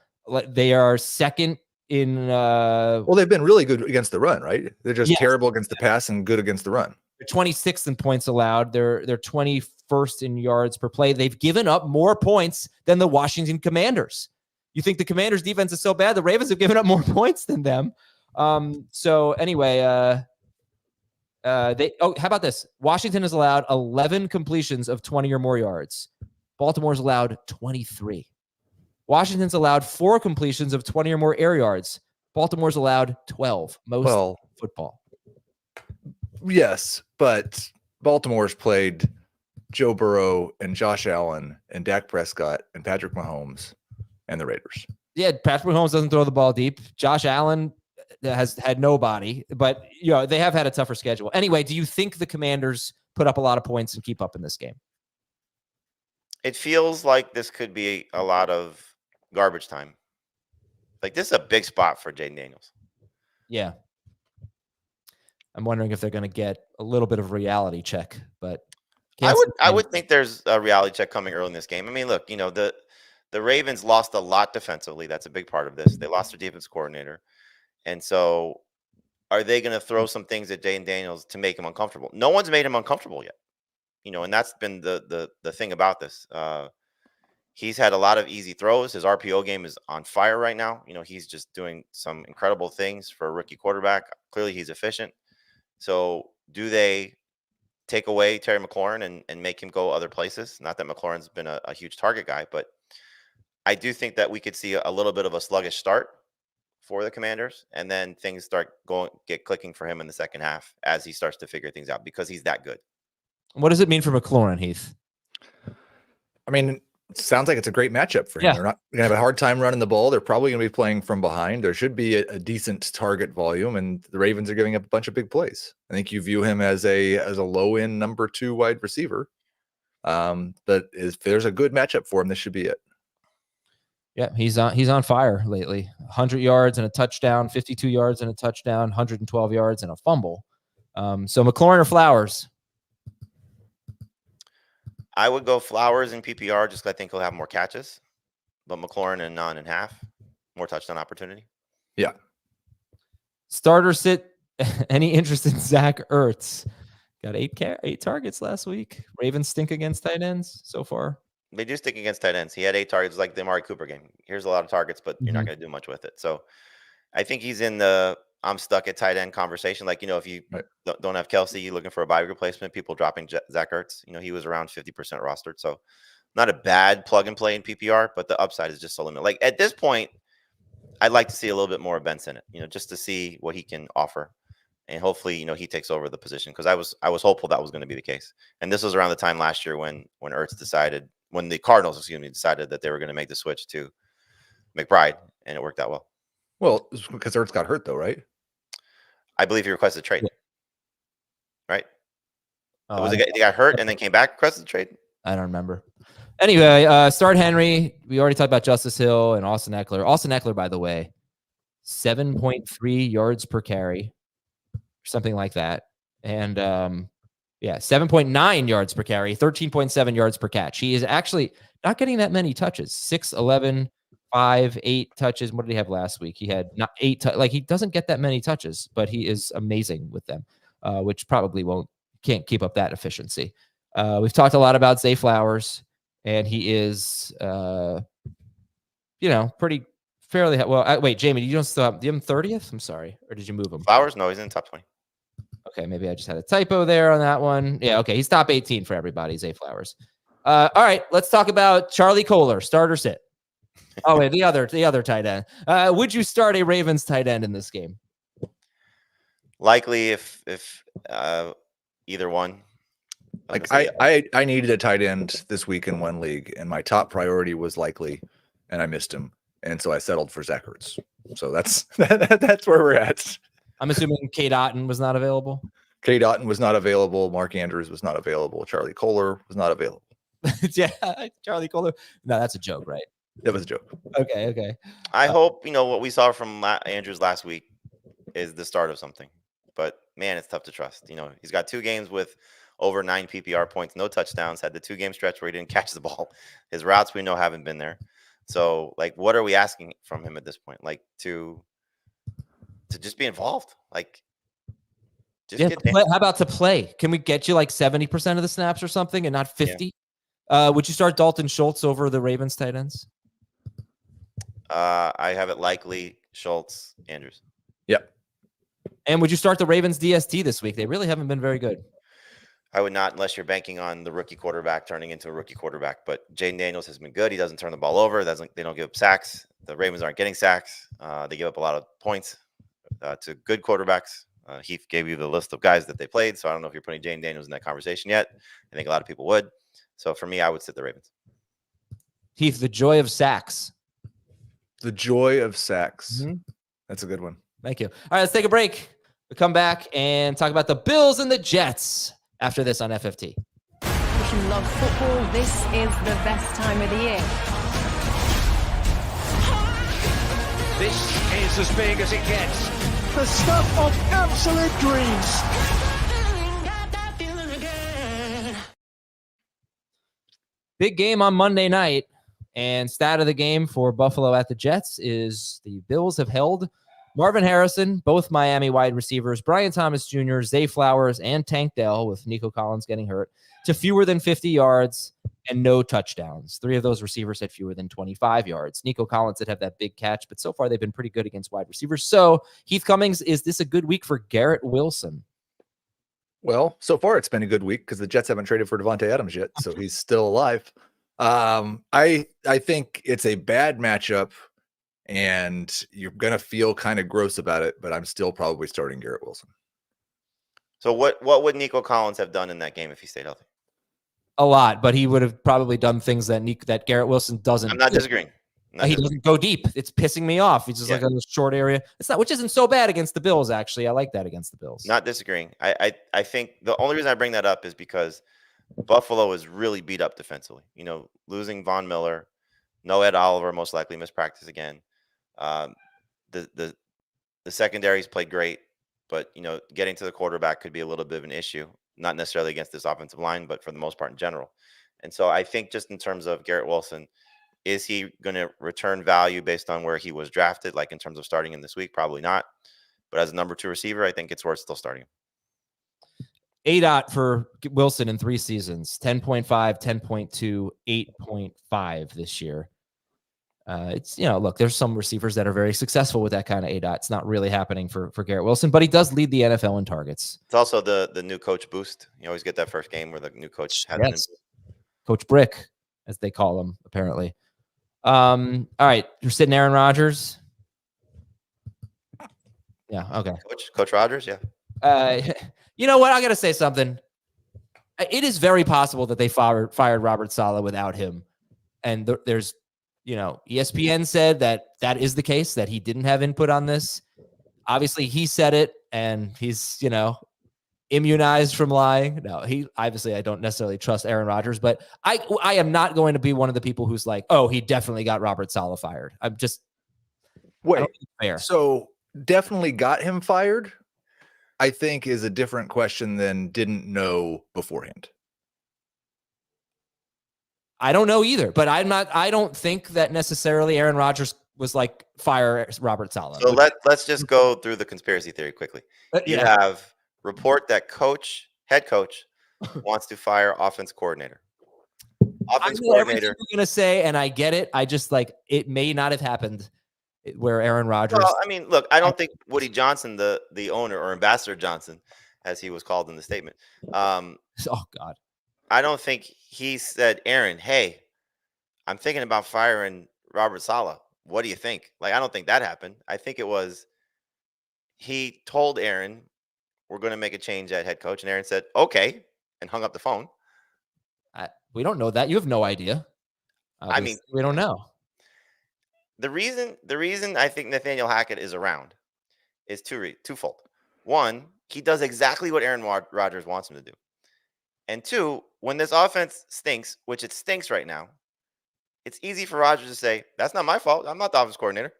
Speaker 1: They are second in
Speaker 2: well, they've been really good against the run, right? They're just terrible against the pass and good against the run.
Speaker 1: They're 26th in points allowed. They're 21st in yards per play. They've given up more points than the Washington Commanders. You think the Commanders defense is so bad? The Ravens have given up more points than them. So anyway, how about this? Washington has allowed 11 completions of 20 or more yards. Baltimore's allowed 23. Washington's allowed 4 completions of 20 or more air yards. Baltimore's allowed 12. Most football.
Speaker 2: Yes, but Baltimore's played Joe Burrow and Josh Allen and Dak Prescott and Patrick Mahomes and the Raiders.
Speaker 1: Yeah, Patrick Mahomes doesn't throw the ball deep. Josh Allen has had nobody, but they have had a tougher schedule. Anyway, do you think the Commanders put up a lot of points and keep up in this game?
Speaker 3: It feels like this could be a lot of garbage time. Like this is a big spot for Jaden Daniels.
Speaker 1: Yeah. I'm wondering if they're going to get a little bit of reality check, but
Speaker 3: I would think there's a reality check coming early in this game. I mean, look, the Ravens lost a lot defensively. That's a big part of this. They lost their defense coordinator. And so are they going to throw some things at Jaden Daniels to make him uncomfortable? No one's made him uncomfortable yet. And that's been the thing about this. He's had a lot of easy throws. His RPO game is on fire right now. He's just doing some incredible things for a rookie quarterback. Clearly he's efficient. So do they take away Terry McLaurin and make him go other places? Not that McLaurin's been a huge target guy, but I do think that we could see a little bit of a sluggish start for the Commanders, and then things get clicking for him in the second half as he starts to figure things out because he's that good.
Speaker 1: What does it mean for McLaurin, Heath?
Speaker 2: I mean, it sounds like it's a great matchup for him.
Speaker 1: Yeah.
Speaker 2: They're not going to have a hard time running the ball. They're probably going to be playing from behind. There should be a decent target volume, and the Ravens are giving up a bunch of big plays. I think you view him as a low end number 2 wide receiver. But if there's a good matchup for him, this should be it.
Speaker 1: Yeah, he's on fire lately. 100 yards and a touchdown, 52 yards and a touchdown, 112 yards and a fumble. So McLaurin or Flowers?
Speaker 3: I would go Flowers in PPR just 'cause I think he'll have more catches, but McLaurin in 9.5, more touchdown opportunity.
Speaker 2: Yeah.
Speaker 1: Starter sit. Any interest in Zach Ertz? Got 8 targets last week. Ravens stink against tight ends so far.
Speaker 3: They do stick against tight ends. He had 8 targets like the Amari Cooper game. Here's a lot of targets, but you're not going to do much with it. So I think he's in the I'm stuck at tight end conversation. Like, if you don't have Kelsey, you're looking for a bye replacement, people dropping Zach Ertz. He was around 50% rostered. So not a bad plug and play in PPR, but the upside is just so limited. Like at this point, I'd like to see a little bit more of Benson in it, just to see what he can offer. And hopefully, he takes over the position because I was hopeful that was going to be the case. And this was around the time last year when the Cardinals, decided that they were going to make the switch to McBride, and it worked out well.
Speaker 2: Well, it's because Ertz got hurt though, right?
Speaker 3: I believe he requested a trade. Right?
Speaker 1: Oh,
Speaker 3: He got hurt and then came back, requested a trade?
Speaker 1: I don't remember. Anyway, start Henry. We already talked about Justice Hill and Austin Eckler. Austin Eckler, by the way, 7.3 yards per carry, or something like that. And 7.9 yards per carry, 13.7 yards per catch. He is actually not getting that many touches. 6, 11, 5, 8 touches. What did he have last week? He had not 8. He doesn't get that many touches, but he is amazing with them, which probably can't keep up that efficiency. We've talked a lot about Zay Flowers, and he is, pretty fairly well. Wait, Jamey, do you have him 30th? I'm sorry, or did you move him?
Speaker 3: Flowers? No, he's in the top 20.
Speaker 1: Okay, maybe I just had a typo there on that one. Yeah, okay, he's top 18 for everybody. Zay Flowers. All right, let's talk about Charlie Kohler, starter sit. Oh wait, the other tight end. Would you start a Ravens tight end in this game?
Speaker 3: Likely, if either one.
Speaker 2: Like I needed a tight end this week in one league, and my top priority was Likely, and I missed him, and so I settled for Zach Ertz. So that's where we're at.
Speaker 1: I'm assuming K. Dotton was not available.
Speaker 2: K. Dotton was not available. Mark Andrews was not available. Charlie Kohler was not available.
Speaker 1: Yeah, Charlie Kohler. No, that's a joke, right?
Speaker 2: That was a joke.
Speaker 1: Okay.
Speaker 3: I hope what we saw from Andrews last week is the start of something. But man, it's tough to trust. He's got 2 games with over 9 PPR points, no touchdowns. Had the 2-game stretch where he didn't catch the ball. His routes we know haven't been there. So what are we asking from him at this point? To just be involved.
Speaker 1: How about to play? Can we get you 70% of the snaps or something, and not 50? Yeah. Would you start Dalton Schultz over the Ravens tight ends?
Speaker 3: I have it Likely, Schultz, Andrews.
Speaker 2: Yep.
Speaker 1: And would you start the Ravens DST this week? They really haven't been very good.
Speaker 3: I would not, unless you're banking on the rookie quarterback turning into a rookie quarterback. But Jaden Daniels has been good. He doesn't turn the ball over. They don't give up sacks. The Ravens aren't getting sacks. They give up a lot of points to good quarterbacks. Heath gave you the list of guys that they played, so I don't know if you're putting Jaden Daniels in that conversation yet. I think a lot of people would. So for me, I would sit the Ravens.
Speaker 1: Heath, the joy of sacks.
Speaker 2: The joy of sacks.
Speaker 1: Mm-hmm.
Speaker 2: That's a good one.
Speaker 1: Thank you. All right, let's take a break. We'll come back and talk about the Bills and the Jets after this on FFT.
Speaker 6: If you love football, this is the best time of the year.
Speaker 7: This is as big as it gets.
Speaker 8: The stuff of absolute dreams.
Speaker 1: Big game on Monday night, and stat of the game for Buffalo at the Jets is the Bills have held Marvin Harrison, both Miami wide receivers, Brian Thomas Jr., Zay Flowers, and Tank Dell, with Nico Collins getting hurt, to fewer than 50 yards and no touchdowns. 3 of those receivers had fewer than 25 yards. Nico Collins did have that big catch, but so far they've been pretty good against wide receivers. So, Heath Cummings, is this a good week for Garrett Wilson?
Speaker 2: Well, so far it's been a good week because the Jets haven't traded for Javonte Adams yet, so he's still alive. I think it's a bad matchup, and you're gonna feel kind of gross about it, but I'm still probably starting Garrett Wilson.
Speaker 3: So what would Nico Collins have done in that game if he stayed healthy?
Speaker 1: A lot, but he would have probably done things that Garrett Wilson doesn't.
Speaker 3: I'm not disagreeing.
Speaker 1: He doesn't go deep. It's pissing me off. He's just like in a short area. Which isn't so bad against the Bills, actually. I like that against the Bills.
Speaker 3: Not disagreeing. I think the only reason I bring that up is because Buffalo is really beat up defensively. Losing Von Miller, No Ed Oliver, most likely miss practice again. The secondary's played great, but getting to the quarterback could be a little bit of an issue. Not necessarily against this offensive line, but for the most part in general. And so I think just in terms of Garrett Wilson, is he going to return value based on where he was drafted? Like in terms of starting him this week, probably not. But as a number 2 receiver, I think it's worth still starting him.
Speaker 1: ADOT for Wilson in 3 seasons, 10.5, 10.2, 8.5 this year. It's, look, there's some receivers that are very successful with that kind of ADOT. It's not really happening for Garrett Wilson, but he does lead the NFL in targets.
Speaker 3: It's also the new coach boost. You always get that first game where the new coach has
Speaker 1: yes. Coach Brick, as they call him, apparently. All right, you're sitting Aaron Rodgers. Yeah, okay.
Speaker 3: Coach Rodgers, yeah.
Speaker 1: You know what? I got to say something. It is very possible that they fired Robert Saleh without him. And there's, ESPN said that is the case, that he didn't have input on this. Obviously, he said it, and he's, immunized from lying. No, I don't necessarily trust Aaron Rodgers, but I am not going to be one of the people who's like, oh, he definitely got Robert Saleh fired. I'm just
Speaker 2: wait.
Speaker 1: Fair.
Speaker 2: So definitely got him fired, I think, is a different question than didn't know beforehand.
Speaker 1: I don't know either, but I don't think that necessarily Aaron Rodgers was like, fire Robert Saleh.
Speaker 3: So let's just go through the conspiracy theory quickly. You have report that head coach wants to fire offense coordinator.
Speaker 1: I know everything you're going to say, and I get it. I just it may not have happened where Aaron Rodgers.
Speaker 3: Well, I mean, look, I don't think Woody Johnson, the owner, or Ambassador Johnson, as he was called in the statement.
Speaker 1: Oh God.
Speaker 3: I don't think he said, Aaron, hey, I'm thinking about firing Robert Saleh. What do you think? I don't think that happened. I think it was he told Aaron, we're going to make a change at head coach. And Aaron said, okay, and hung up the phone.
Speaker 1: We don't know that. You have no idea. Obviously, I mean, we don't know.
Speaker 3: The reason I think Nathaniel Hackett is around is twofold. One, he does exactly what Aaron Rodgers wants him to do. And two, when this offense stinks, which it stinks right now, it's easy for Rodgers to say, that's not my fault. I'm not the offense coordinator.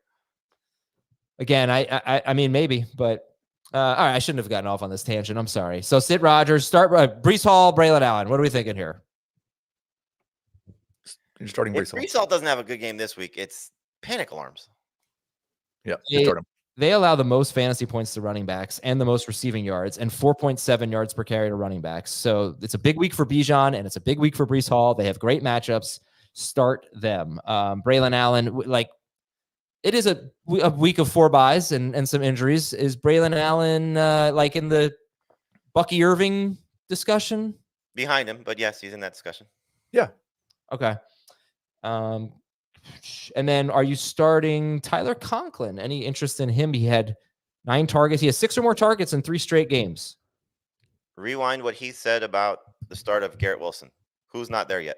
Speaker 1: Again, I mean, maybe, but all right, I shouldn't have gotten off on this tangent. I'm sorry. So sit Rodgers, start Breece Hall, Braylon Allen. What are we thinking here?
Speaker 2: You're starting Breece Hall.
Speaker 3: Breece Hall doesn't have a good game this week, it's panic alarms.
Speaker 2: Yeah,
Speaker 1: they allow the most fantasy points to running backs and the most receiving yards, and 4.7 yards per carry to running backs. So it's a big week for Bijan, and it's a big week for Breece Hall. They have great matchups. Start them. Braylon Allen, it is a week of 4 buys and some injuries. Is Braylon Allen in the Bucky Irving discussion?
Speaker 3: Behind him, but yes, he's in that discussion.
Speaker 2: Yeah.
Speaker 1: Okay. And then are you starting Tyler Conklin? Any interest in him? He had 9 targets. He has 6 or more targets in 3 straight games.
Speaker 3: Rewind what he said about the start of Garrett Wilson. Who's not there yet?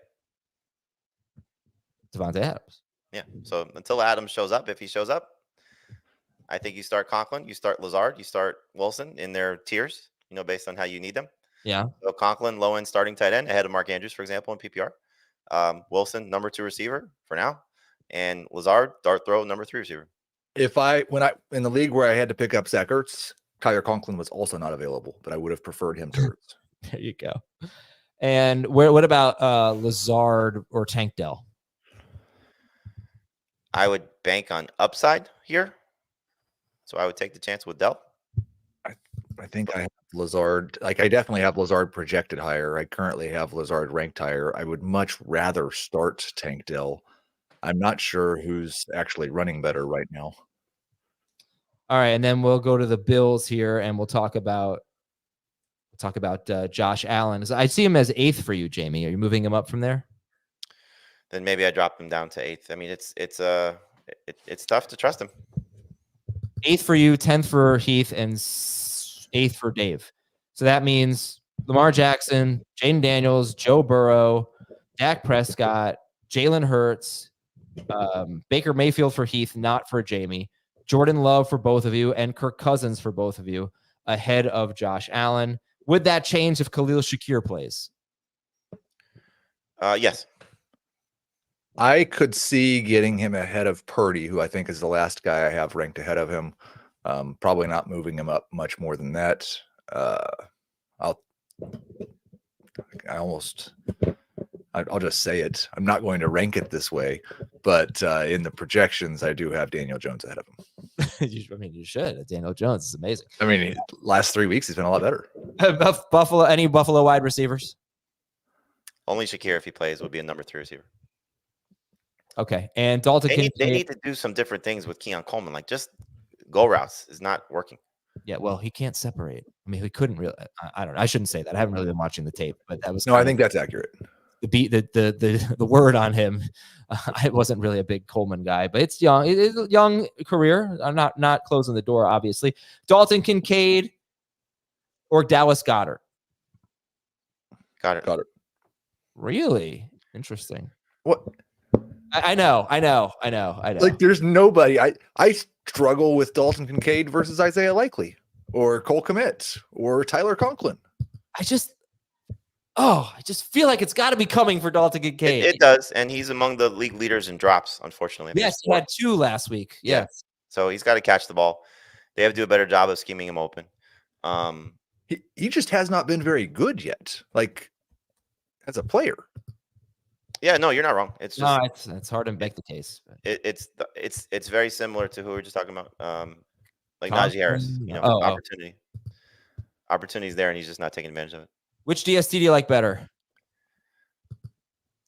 Speaker 1: Javonte Adams.
Speaker 3: Yeah. So until Adams shows up, if he shows up, I think you start Conklin, you start Lazard, you start Wilson in their tiers, based on how you need them.
Speaker 1: Yeah.
Speaker 3: So Conklin, low end starting tight end ahead of Mark Andrews, for example, in PPR. Wilson, number 2 receiver for now. And Lazard, dart throw, number 3 receiver.
Speaker 2: When I in the league where I had to pick up Zach Ertz, Tyler Conklin was also not available, but I would have preferred him to Ertz.
Speaker 1: There you go. And what about Lazard or Tank Dell?
Speaker 3: I would bank on upside here. So I would take the chance with Dell.
Speaker 2: I think I have Lazard. I definitely have Lazard projected higher. I currently have Lazard ranked higher. I would much rather start Tank Dell. I'm not sure who's actually running better right now.
Speaker 1: All right, and then we'll go to the Bills here, and we'll talk about Josh Allen. I see him as 8th for you, Jamey. Are you moving him up from there?
Speaker 3: Then maybe I drop him down to 8th. I mean, it's tough to trust him.
Speaker 1: 8th for you, 10th for Heath, and 8th for Dave. So that means Lamar Jackson, Jaden Daniels, Joe Burrow, Dak Prescott, Jalen Hurts, Baker Mayfield for Heath, not for Jamey, Jordan Love for both of you, and Kirk Cousins for both of you, ahead of Josh Allen. Would that change if Khalil Shakir plays?
Speaker 3: Yes.
Speaker 2: I could see getting him ahead of Purdy, who I think is the last guy I have ranked ahead of him. Probably not moving him up much more than that. I'll just say it. I'm not going to rank it this way, but in the projections, I do have Daniel Jones ahead of him.
Speaker 1: You should. Daniel Jones is amazing.
Speaker 2: I mean, last 3 weeks he's been a lot better.
Speaker 1: Any Buffalo wide receivers?
Speaker 3: Only Shakir, if he plays, would be a number 3 receiver.
Speaker 1: Okay, and Dalton.
Speaker 3: They need to do some different things with Keon Coleman. Like just go routes is not working.
Speaker 1: Yeah, well, he can't separate. I mean, he couldn't really. I don't know. I shouldn't say that. I haven't really been watching the tape, but that was
Speaker 2: no. I think that's accurate.
Speaker 1: The word on him. I wasn't really a big Coleman guy, but it's young. It is a young career. I'm not closing the door, obviously. Dalton Kincaid or Dallas Goedert.
Speaker 3: Got it.
Speaker 1: Really interesting.
Speaker 2: What?
Speaker 1: I know.
Speaker 2: Like, there's nobody. I struggle with Dalton Kincaid versus Isaiah Likely or Cole Kmet or Tyler Conklin.
Speaker 1: I just feel like it's got to be coming for Dalton Kincaid.
Speaker 3: It does, and he's among the league leaders in drops, unfortunately.
Speaker 1: Yes, he had 2 last week. Yes.
Speaker 3: So he's got to catch the ball. They have to do a better job of scheming him open.
Speaker 2: He just has not been very good yet, like as a player.
Speaker 3: Yeah, no, you're not wrong. It's just
Speaker 1: it's hard to make the case.
Speaker 3: It's very similar to who we were just talking about, like
Speaker 1: Conklin?
Speaker 3: Najee Harris. Opportunity's there, and he's just not taking advantage of it.
Speaker 1: Which DST do you like better?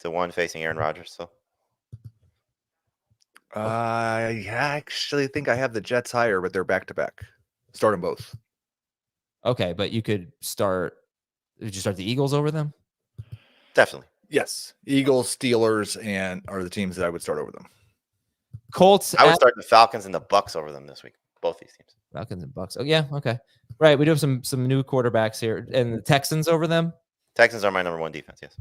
Speaker 3: The one facing Aaron Rodgers. So
Speaker 2: I actually think I have the Jets higher, but they're back to back. Start them both.
Speaker 1: Okay, but you could start. Would you start the Eagles over them?
Speaker 3: definitely.
Speaker 2: Yes, Eagles, Steelers, and are the teams that I would start over them.
Speaker 1: Colts.
Speaker 3: I would start the Falcons and the Bucks over them this week. Both these teams.
Speaker 1: Falcons and Bucks. Oh yeah, okay. Right, we do have some new quarterbacks here, and the Texans over them.
Speaker 3: Texans are my number one defense. Yes.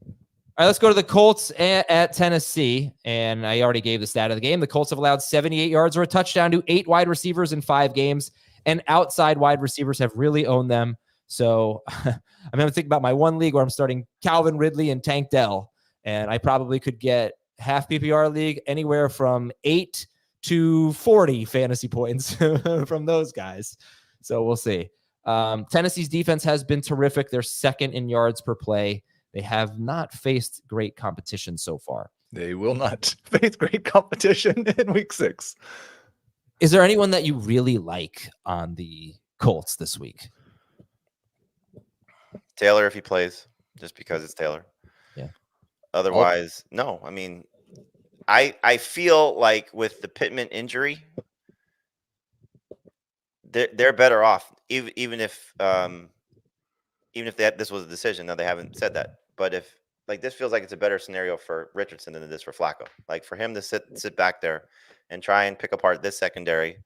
Speaker 1: All right, let's go to the Colts at Tennessee. And I already gave the stat of the game. The Colts have allowed 78 yards or a touchdown to 8 wide receivers in 5 games, and outside wide receivers have really owned them. So I'm going to think about my one league where I'm starting Calvin Ridley and Tank Dell, and I probably could get half PPR league anywhere from 8 to 40 fantasy points from those guys. So we'll see. Tennessee's defense has been terrific. They're second in yards per play. They have not faced great competition so far.
Speaker 2: They will not face great competition in week 6.
Speaker 1: Is there anyone that you really like on the Colts this week?
Speaker 3: Taylor, if he plays, just because it's Taylor.
Speaker 1: Yeah.
Speaker 3: Otherwise, no. I mean, I feel like with the Pittman injury, they're better off, even if this was a decision. Now they haven't said that, but if like this feels like it's a better scenario for Richardson than it is for Flacco. Like for him to sit back there and try and pick apart this secondary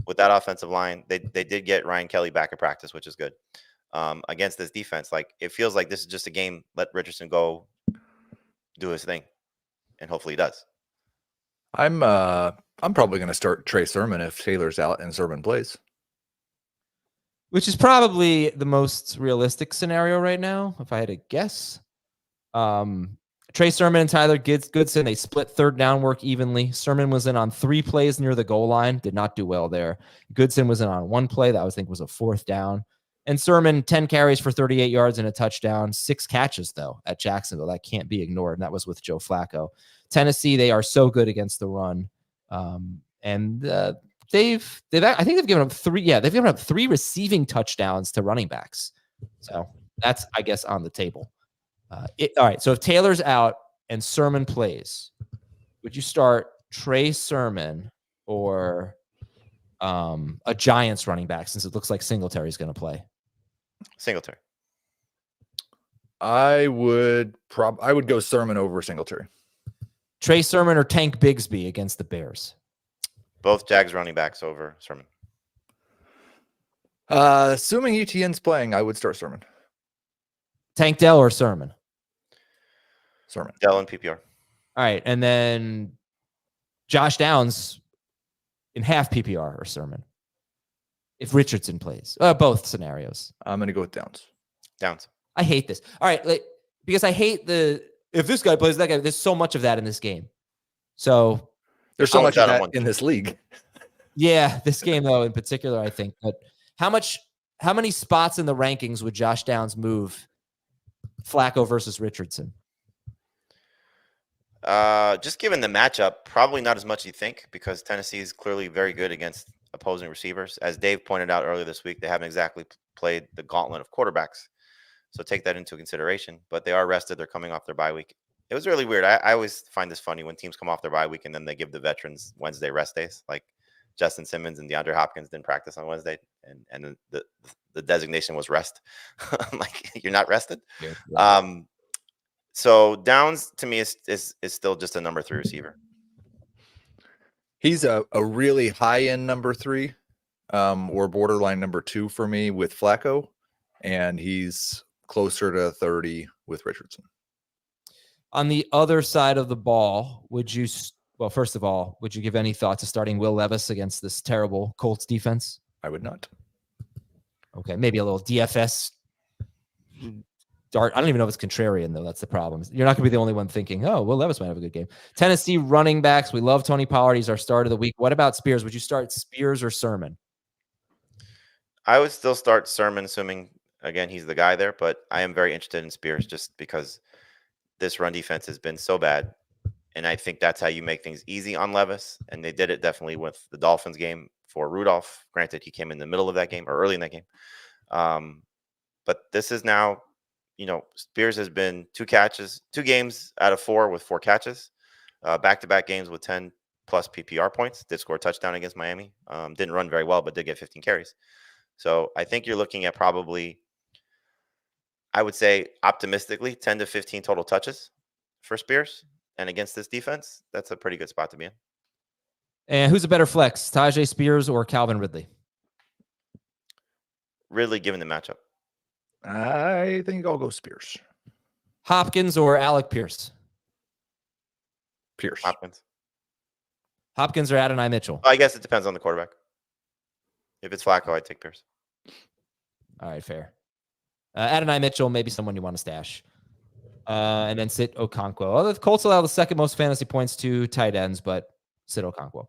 Speaker 3: with that offensive line, they did get Ryan Kelly back at practice, which is good. Against this defense, like it feels like this is just a game. Let Richardson go do his thing, and hopefully he does.
Speaker 2: I'm probably going to start Trey Sermon if Taylor's out and Sermon plays.
Speaker 1: Which is probably the most realistic scenario right now, if I had to guess. Trey Sermon and Tyler Goodson, they split third down work evenly. Sermon was in on 3 plays near the goal line, did not do well there. Goodson was in on 1 play that I think was a 4th down. And Sermon, 10 carries for 38 yards and a touchdown, 6 catches, though, at Jacksonville. That can't be ignored, and that was with Joe Flacco. Tennessee, they are so good against the run. They've given up 3. Yeah, they've given up 3 receiving touchdowns to running backs. So that's, I guess, on the table. All right. So if Taylor's out and Sermon plays, would you start Trey Sermon or a Giants running back, since it looks like Singletary's going to play?
Speaker 3: Singletary.
Speaker 2: I would go Sermon over Singletary.
Speaker 1: Trey Sermon or Tank Bigsby against the Bears?
Speaker 3: Both Jags running backs over Sermon.
Speaker 2: Assuming ETN's playing, I would start Sermon.
Speaker 1: Tank Dell or Sermon?
Speaker 2: Sermon.
Speaker 3: Dell and PPR.
Speaker 1: All right. And then Josh Downs in half PPR or Sermon if Richardson plays. Both scenarios.
Speaker 2: I'm going to go with Downs.
Speaker 3: Downs.
Speaker 1: I hate this. All right. Because I hate the if this guy plays that guy, there's so much of that in this game. So
Speaker 2: There's so
Speaker 3: How
Speaker 2: much
Speaker 3: much
Speaker 2: of
Speaker 3: out on
Speaker 2: that
Speaker 3: one
Speaker 2: in this league.
Speaker 1: yeah, this game though in particular, I think. But how many spots in the rankings would Josh Downs move Flacco versus Richardson?
Speaker 3: Just given the matchup, probably not as much as you think, because Tennessee is clearly very good against opposing receivers. As Dave pointed out earlier this week, they haven't exactly played the gauntlet of quarterbacks. So take that into consideration. But they are rested. They're coming off their bye week. It was really weird. I always find this funny when teams come off their bye week and then they give the veterans Wednesday rest days. Like Justin Simmons and DeAndre Hopkins didn't practice on Wednesday, and the designation was rest. Like, you're not rested.
Speaker 1: Yeah.
Speaker 3: So Downs to me is still just a number 3 receiver.
Speaker 2: He's a really high-end number 3 or borderline number 2 for me with Flacco, and he's closer to 30 with Richardson.
Speaker 1: On the other side of the ball, first of all, would you give any thought to starting Will Levis against this terrible Colts defense?
Speaker 2: I would not.
Speaker 1: Okay, maybe a little DFS dart. I don't even know if it's contrarian, though. That's the problem. You're not going to be the only one thinking, oh, Will Levis might have a good game. Tennessee running backs. We love Tony Pollard. He's our start of the week. What about Spears? Would you start Spears or Sermon?
Speaker 3: I would still start Sermon, assuming, again, he's the guy there. But I am very interested in Spears just because this run defense has been so bad. And I think that's how you make things easy on Levis. And they did it definitely with the Dolphins game for Rudolph. Granted, he came in the middle of that game or early in that game. But this is now, Spears has been 2 games out of 4 with 4 catches, back-to-back games with 10 plus PPR points. Did score a touchdown against Miami. Didn't run very well, but did get 15 carries. So I think you're looking at probably, I would say optimistically, 10 to 15 total touches for Spears. And against this defense, that's a pretty good spot to be in.
Speaker 1: And who's a better flex, Tajay Spears or Calvin Ridley?
Speaker 3: Ridley, given the matchup.
Speaker 2: I think I'll go Spears.
Speaker 1: Hopkins or Alec Pierce?
Speaker 2: Pierce.
Speaker 3: Hopkins
Speaker 1: or Adonai Mitchell?
Speaker 3: I guess it depends on the quarterback. If it's Flacco, I'd take Pierce.
Speaker 1: All right, fair. Adonai Mitchell, maybe someone you want to stash. And then sit Okonkwo. Well, the Colts allow the second most fantasy points to tight ends, but sit Okonkwo.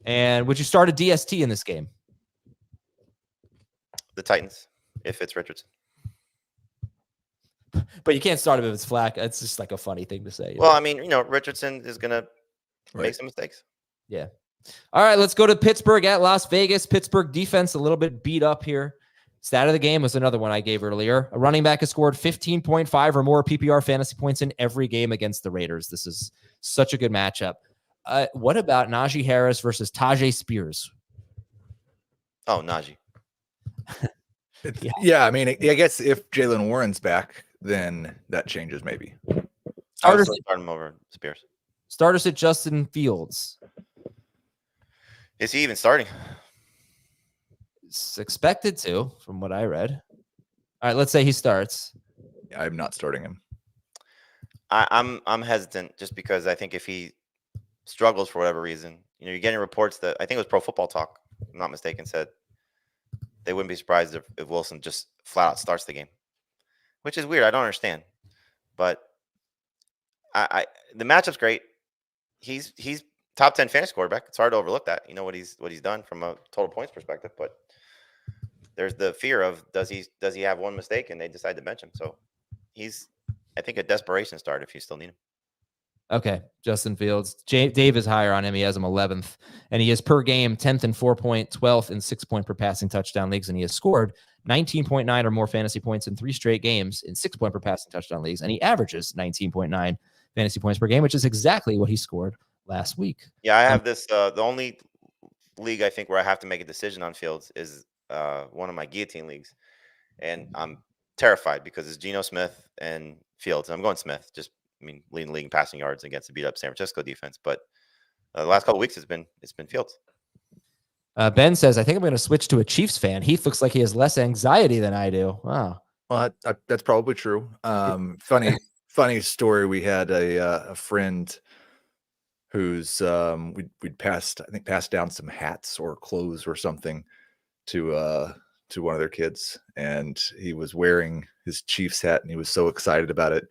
Speaker 1: And would you start a DST in this game?
Speaker 3: The Titans, if it's Richardson.
Speaker 1: But you can't start him if it's Flacco. It's just like a funny thing to say.
Speaker 3: Well, I mean, Richardson is going to make some mistakes.
Speaker 1: Yeah. All right, let's go to Pittsburgh at Las Vegas. Pittsburgh defense a little bit beat up here. Stat of the game was another one I gave earlier. A running back has scored 15.5 or more PPR fantasy points in every game against the Raiders. This is such a good matchup. What about Najee Harris versus Tajay Spears?
Speaker 3: Oh, Najee.
Speaker 2: Yeah, I mean, I guess if Jalen Warren's back, then that changes maybe.
Speaker 3: I would start him over Spears.
Speaker 1: Starters at Justin Fields.
Speaker 3: Is he even starting?
Speaker 1: It's expected to, from what I read. All right, let's say he starts.
Speaker 2: I'm not starting him.
Speaker 3: I'm hesitant just because I think if he struggles for whatever reason, you're getting reports that I think it was Pro Football Talk, if I'm not mistaken, said they wouldn't be surprised if Wilson just flat out starts the game, which is weird. I don't understand, but the matchup's great. He's top 10 fantasy quarterback. It's hard to overlook that. What he's done from a total points perspective, but there's the fear of does he have one mistake and they decide to bench him. So he's, I think, a desperation start if you still need him.
Speaker 1: Okay, Justin Fields. Dave is higher on him. He has him 11th, and he is per game 10th in 4-point, 12th in 6-point per passing touchdown leagues, and he has scored 19.9 or more fantasy points in 3 straight games in 6-point per passing touchdown leagues, and he averages 19.9 fantasy points per game, which is exactly what he scored last week.
Speaker 3: Yeah, I have this. The only league I think where I have to make a decision on Fields is one of my guillotine leagues, and I'm terrified because it's Geno Smith and Fields. I'm going Smith. Leading the league in passing yards against the beat up San Francisco defense, but the last couple of weeks it's been Fields.
Speaker 1: Ben says, I think I'm going to switch to a Chiefs fan. Heath looks like he has less anxiety than I do. Wow.
Speaker 2: Well, that's probably true. Funny story. We had a friend who's we'd passed down some hats or clothes or something to one of their kids, and he was wearing his Chiefs hat and he was so excited about it.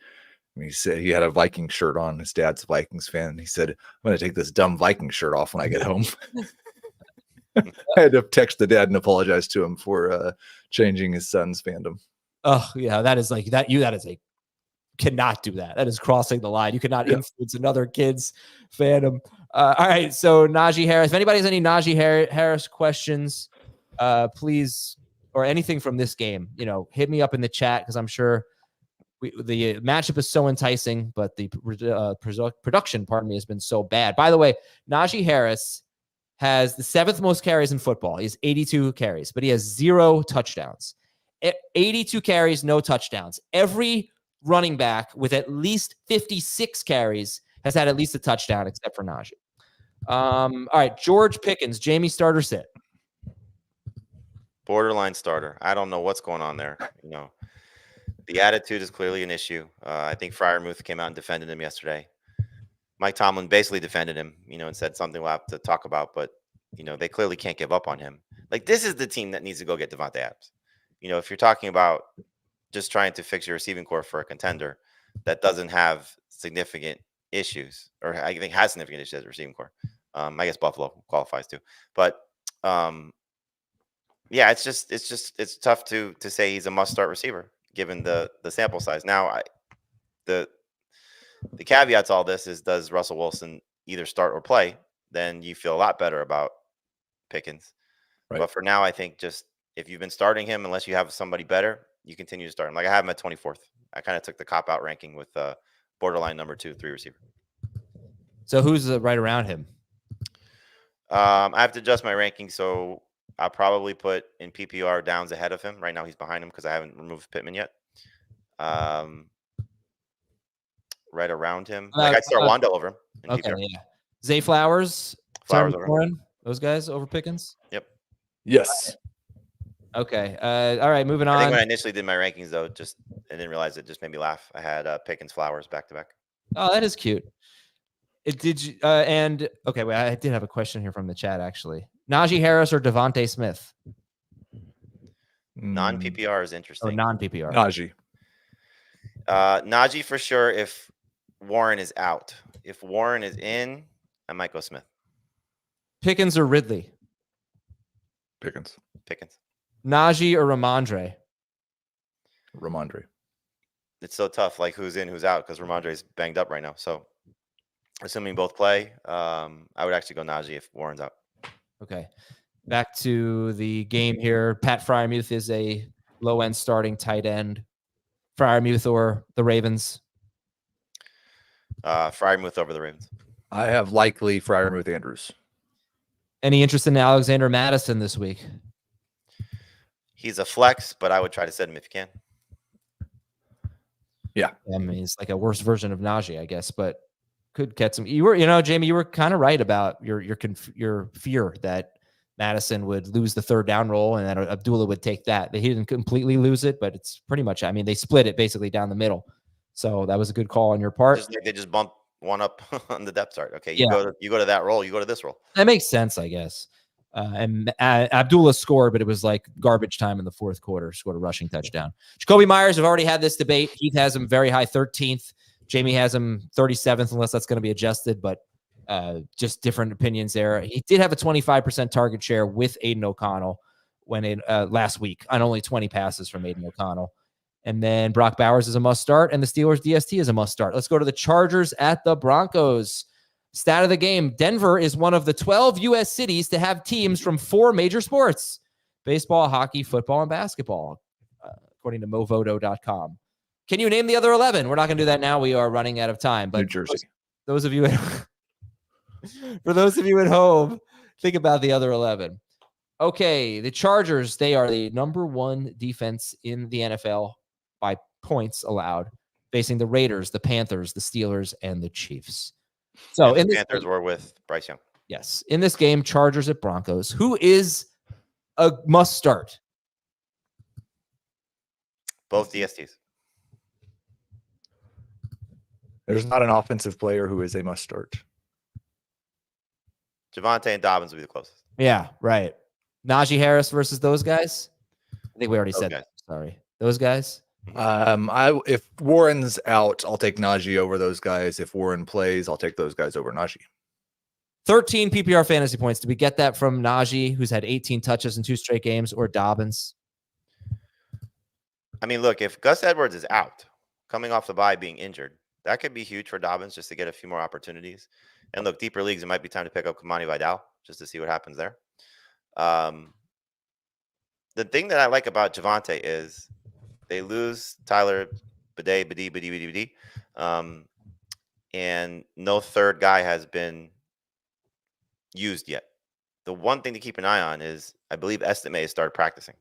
Speaker 2: He said he had a Viking shirt on. His dad's a Vikings fan. And he said, I'm going to take this dumb Viking shirt off when I get home. I had to text the dad and apologize to him for changing his son's fandom.
Speaker 1: Oh, yeah, that is like that. That is cannot do that. That is crossing the line. You cannot influence another kid's fandom. All right. So Najee Harris, if anybody has any Najee Harris questions, please, or anything from this game, hit me up in the chat, because I'm sure the matchup is so enticing, but the production, has been so bad. By the way, Najee Harris has the 7th most carries in football. He has 82 carries, but he has 0 touchdowns. 82 carries, no touchdowns. Every running back with at least 56 carries has had at least a touchdown, except for Najee. All right, George Pickens, Jamey, starter sit.
Speaker 3: Borderline starter. I don't know what's going on there. The attitude is clearly an issue. I think Freiermuth came out and defended him yesterday. Mike Tomlin basically defended him, and said something we'll have to talk about, but, they clearly can't give up on him. Like, this is the team that needs to go get Javonte Adams. If you're talking about just trying to fix your receiving core for a contender that doesn't have significant issues, or I think has significant issues as a receiving core. I guess Buffalo qualifies too, but yeah, it's tough to say he's a must start receiver given the sample size. Now, the caveat to all this is, does Russell Wilson either start or play? Then you feel a lot better about Pickens. Right. But for now, I think just if you've been starting him, unless you have somebody better, you continue to start him. Like, I have him at 24th. I kind of took the cop-out ranking with borderline number 2, 3 receiver.
Speaker 1: So who's right around him?
Speaker 3: I have to adjust my ranking, so I'll probably put in PPR Downs ahead of him. Right now he's behind him because I haven't removed Pittman yet. Right around him. Like, I start Wanda over him in PPR.
Speaker 1: Yeah. Zay Flowers over him. Those guys over Pickens?
Speaker 3: Yep.
Speaker 2: Yes.
Speaker 1: Okay. All right, moving on.
Speaker 3: I think when I initially did my rankings, though, I didn't realize it just made me laugh. I had Pickens, Flowers back to back.
Speaker 1: Oh, that is cute. Did you? And okay, wait, I did have a question here from the chat, actually. Najee Harris or Devontae Smith?
Speaker 3: Non-PPR is interesting.
Speaker 1: Oh, non-PPR.
Speaker 2: Najee.
Speaker 3: Najee for sure if Warren is out. If Warren is in, I might go Smith.
Speaker 1: Pickens or Ridley?
Speaker 2: Pickens.
Speaker 1: Najee or Ramondre?
Speaker 2: Ramondre.
Speaker 3: It's so tough, like who's in, who's out, because Ramondre's banged up right now. So assuming both play, I would actually go Najee if Warren's out.
Speaker 1: Okay. Back to the game here. Pat Freiermuth is a low-end starting tight end. Freiermuth or the Ravens?
Speaker 3: Freiermuth over the Ravens.
Speaker 2: I have likely Freiermuth Andrews.
Speaker 1: Any interest in Alexander Madison this week?
Speaker 3: He's a flex, but I would try to set him if you can.
Speaker 2: Yeah.
Speaker 1: I mean, it's like a worse version of Najee, I guess, but could get some. You were, Jamey, you were kind of right about your fear that Madison would lose the 3rd down role and that Abdullah would take that. He didn't completely lose it, but it's pretty much, I mean, they split it basically down the middle. So that was a good call on your part.
Speaker 3: They just bump one up on the depth chart. Okay, you go to that role, you go to this role.
Speaker 1: That makes sense, I guess. And Abdullah scored, but it was like garbage time in the 4th quarter. Scored a rushing touchdown. Jakobi Meyers, have already had this debate. Heath has him very high, 13th. Jamey has him 37th, unless that's going to be adjusted, but just different opinions there. He did have a 25% target share with Aiden O'Connell last week on only 20 passes from Aiden O'Connell. And then Brock Bowers is a must start, and the Steelers DST is a must start. Let's go to the Chargers at the Broncos. Stat of the game: Denver is one of the 12 U.S. cities to have teams from 4 major sports: baseball, hockey, football, and basketball, according to movoto.com. Can you name the other 11? We're not going to do that now. We are running out of time. But
Speaker 2: New Jersey.
Speaker 1: Those of you for those of you at home, think about the other 11. Okay, the Chargers, they are the number 1 defense in the NFL by points allowed, facing the Raiders, the Panthers, the Steelers, and the Chiefs. So
Speaker 3: the Panthers were with Bryce Young.
Speaker 1: Yes. In this game, Chargers at Broncos, who is a must start?
Speaker 3: Both DSTs.
Speaker 2: There's not an offensive player who is a must start.
Speaker 3: Javonte and Dobbins will be the closest.
Speaker 1: Yeah, right. Najee Harris versus those guys? I think we already said that. Sorry. Those guys?
Speaker 2: If Warren's out, I'll take Najee over those guys. If Warren plays, I'll take those guys over Najee.
Speaker 1: 13 PPR fantasy points. Do we get that from Najee, who's had 18 touches in 2 straight games, or Dobbins?
Speaker 3: I mean, look, if Gus Edwards is out, coming off the bye, being injured, that could be huge for Dobbins just to get a few more opportunities. And look, deeper leagues, it might be time to pick up Kamani Vidal just to see what happens there. The thing that I like about Javonte is they lose Tyler Biddy, and no third guy has been used yet. The one thing to keep an eye on is I believe Estime has started practicing.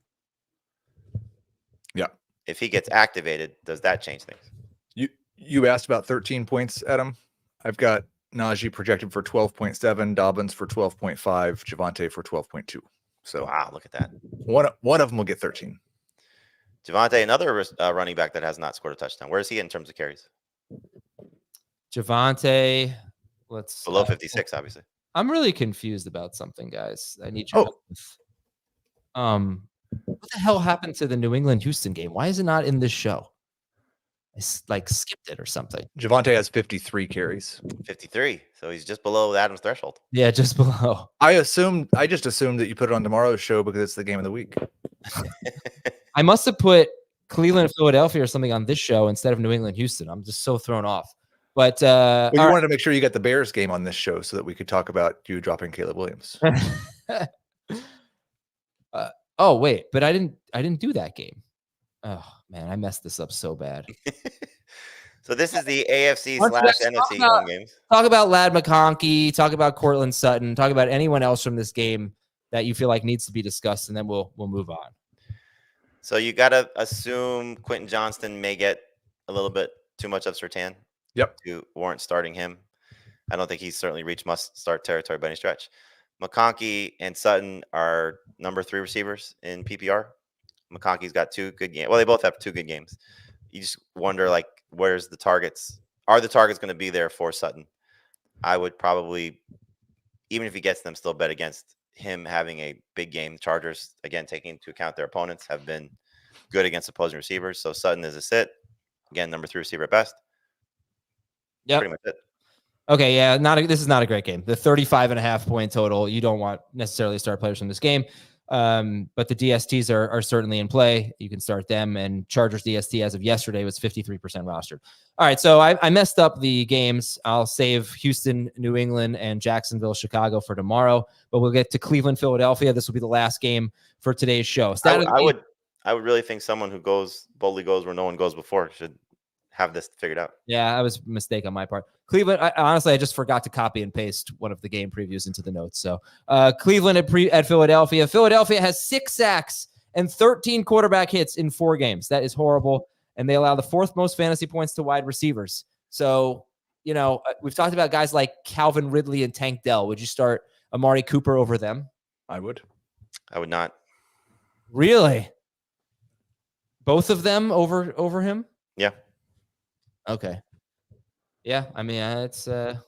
Speaker 2: Yeah.
Speaker 3: If he gets activated, does that change things?
Speaker 2: You asked about 13 points, Adam. I've got Najee projected for 12.7, Dobbins for 12.5, Javonte for 12.2. So
Speaker 3: Wow, look at that.
Speaker 2: one of them will get 13.
Speaker 3: Javonte, another running back that has not scored a touchdown. Where is he in terms of carries?
Speaker 1: Javonte, let's
Speaker 3: Below 56, obviously.
Speaker 1: I'm really confused about something, guys. I need your help with. What the hell happened to the New England-Houston game? Why is it not in this show? I skipped it or something.
Speaker 2: Javonte has 53 carries.
Speaker 3: 53. So he's just below Adam's threshold.
Speaker 1: Yeah, just below.
Speaker 2: I just assumed that you put it on tomorrow's show because it's the game of the week.
Speaker 1: I must have put Cleveland, Philadelphia or something on this show instead of New England, Houston. I'm just so thrown off. But
Speaker 2: well, you wanted to make sure you got the Bears game on this show so that we could talk about you dropping Caleb Williams.
Speaker 1: Oh wait, but I didn't do that game. Oh man, I messed this up so bad.
Speaker 3: So this is the AFC / NFC home games.
Speaker 1: Talk about Ladd McConkey. Talk about Cortland Sutton. Talk about anyone else from this game that you feel like needs to be discussed, and then we'll move on.
Speaker 3: So you got to assume Quentin Johnston may get a little bit too much of Surtain.
Speaker 2: Yep.
Speaker 3: To warrant starting him. I don't think he's certainly reached must-start territory by any stretch. McConkey and Sutton are number 3 receivers in PPR. McConkey's got 2 good games. Well, they both have 2 good games. You just wonder, like, where's the targets? Are the targets going to be there for Sutton? I would probably, even if he gets them, still bet against him having a big game. Chargers, again, taking into account their opponents, have been good against opposing receivers. So Sutton is a sit. Again, number 3 receiver at best.
Speaker 1: Yeah.
Speaker 3: Pretty much it.
Speaker 1: Okay, yeah, this is not a great game. The 35.5 point total, you don't want necessarily star players from this game. But the DSTs are certainly in play. You can start them, and Chargers DST as of yesterday was 53% rostered. All right, so I messed up the games. I'll save Houston, New England, and Jacksonville, Chicago for tomorrow, but we'll get to Cleveland, Philadelphia. This will be the last game for today's show.
Speaker 3: I would really think someone who boldly goes where no one goes before should have this figured out.
Speaker 1: Yeah, I was a mistake on my part. Cleveland, I just forgot to copy and paste one of the game previews into the notes. So Cleveland at Philadelphia. Philadelphia has 6 sacks and 13 quarterback hits in 4 games. That is horrible. And they allow the 4th most fantasy points to wide receivers. So, we've talked about guys like Calvin Ridley and Tank Dell. Would you start Amari Cooper over them?
Speaker 2: I would.
Speaker 3: I would not.
Speaker 1: Really? Both of them over him?
Speaker 3: Yeah.
Speaker 1: Okay. Yeah, I mean, it's okay.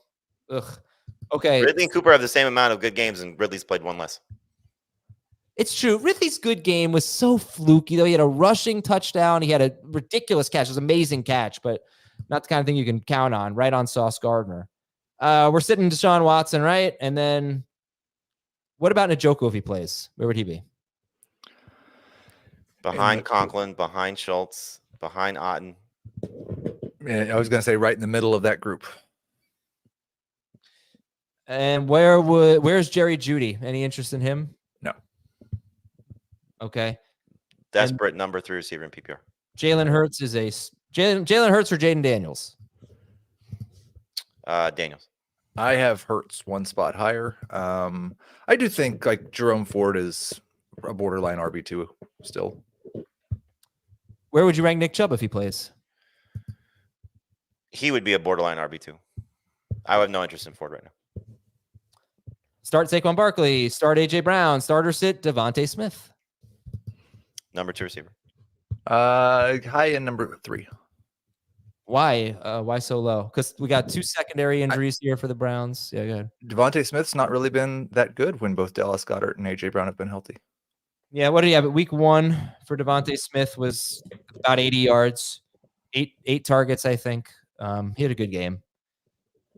Speaker 3: Ridley and Cooper have the same amount of good games, and Ridley's played 1 less.
Speaker 1: It's true. Ridley's good game was so fluky, though. He had a rushing touchdown. He had a ridiculous catch. It was an amazing catch, but not the kind of thing you can count on. Right on Sauce Gardner. We're sitting Deshaun Watson, right? And then what about Njoku if he plays? Where would he be?
Speaker 3: Behind Conklin, behind Schultz, behind Otten.
Speaker 2: Yeah, I was going to say right in the middle of that group.
Speaker 1: And where's Jerry Jeudy? Any interest in him?
Speaker 2: No.
Speaker 1: Okay.
Speaker 3: Desperate number 3 receiver in PPR.
Speaker 1: Jalen Hurts is Jalen Hurts or Jaden Daniels?
Speaker 3: Daniels.
Speaker 2: I have Hurts 1 spot higher. I do think like Jerome Ford is a borderline RB2 still.
Speaker 1: Where would you rank Nick Chubb if he plays?
Speaker 3: He would be a borderline RB2. I have no interest in Ford right now.
Speaker 1: Start Saquon Barkley. Start AJ Brown. Start or sit Devontae Smith.
Speaker 3: Number 2 receiver.
Speaker 2: High end number 3.
Speaker 1: Why? Why so low? Because we got 2 secondary injuries here for the Browns. Yeah, go ahead.
Speaker 2: Devontae Smith's not really been that good when both Dallas Goedert and AJ Brown have been healthy.
Speaker 1: Yeah, what do you have? Week 1 for Devontae Smith was about 80 yards, eight targets, I think. He had a good game.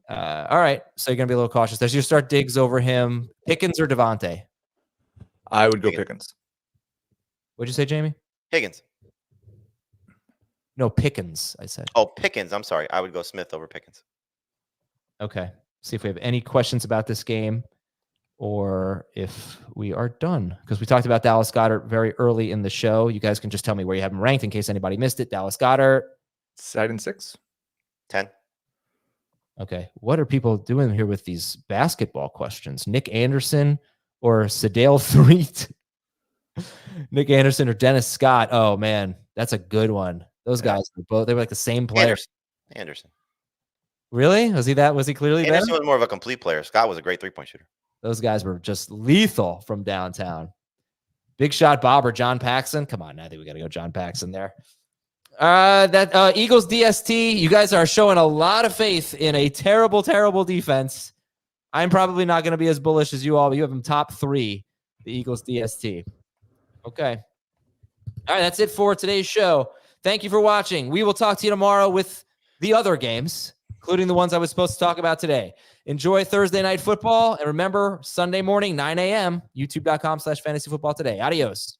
Speaker 1: All right, so you're going to be a little cautious. Does you start Diggs over him? Pickens or Devontae?
Speaker 2: I would go Pickens.
Speaker 1: What'd you say, Jamey?
Speaker 3: Higgins.
Speaker 1: No, Pickens, I said.
Speaker 3: Oh, Pickens. I'm sorry. I would go Smith over Pickens.
Speaker 1: Okay. See if we have any questions about this game or if we are done. Because we talked about Dallas Goedert very early in the show. You guys can just tell me where you have him ranked in case anybody missed it. Dallas Goedert.
Speaker 2: 6.
Speaker 3: 10.
Speaker 1: Okay. What are people doing here with these basketball questions? Nick Anderson or Sedale Threet? Nick Anderson or Dennis Scott? Oh, man. That's a good one. Those guys were like the same player.
Speaker 3: Anderson.
Speaker 1: Really? Was he clearly
Speaker 3: Anderson
Speaker 1: better?
Speaker 3: was more of a complete player. Scott was a great 3-point shooter.
Speaker 1: Those guys were just lethal from downtown. Big shot Bob or John Paxson. Come on, I think we got to go John Paxson there. That Eagles DST, you guys are showing a lot of faith in a terrible, terrible defense. I'm probably not going to be as bullish as you all, but you have them top 3, the Eagles DST. Okay. All right, that's it for today's show. Thank you for watching. We will talk to you tomorrow with the other games, including the ones I was supposed to talk about today. Enjoy Thursday night football. And remember, Sunday morning, 9 a.m., youtube.com/fantasyfootballtoday. Adios.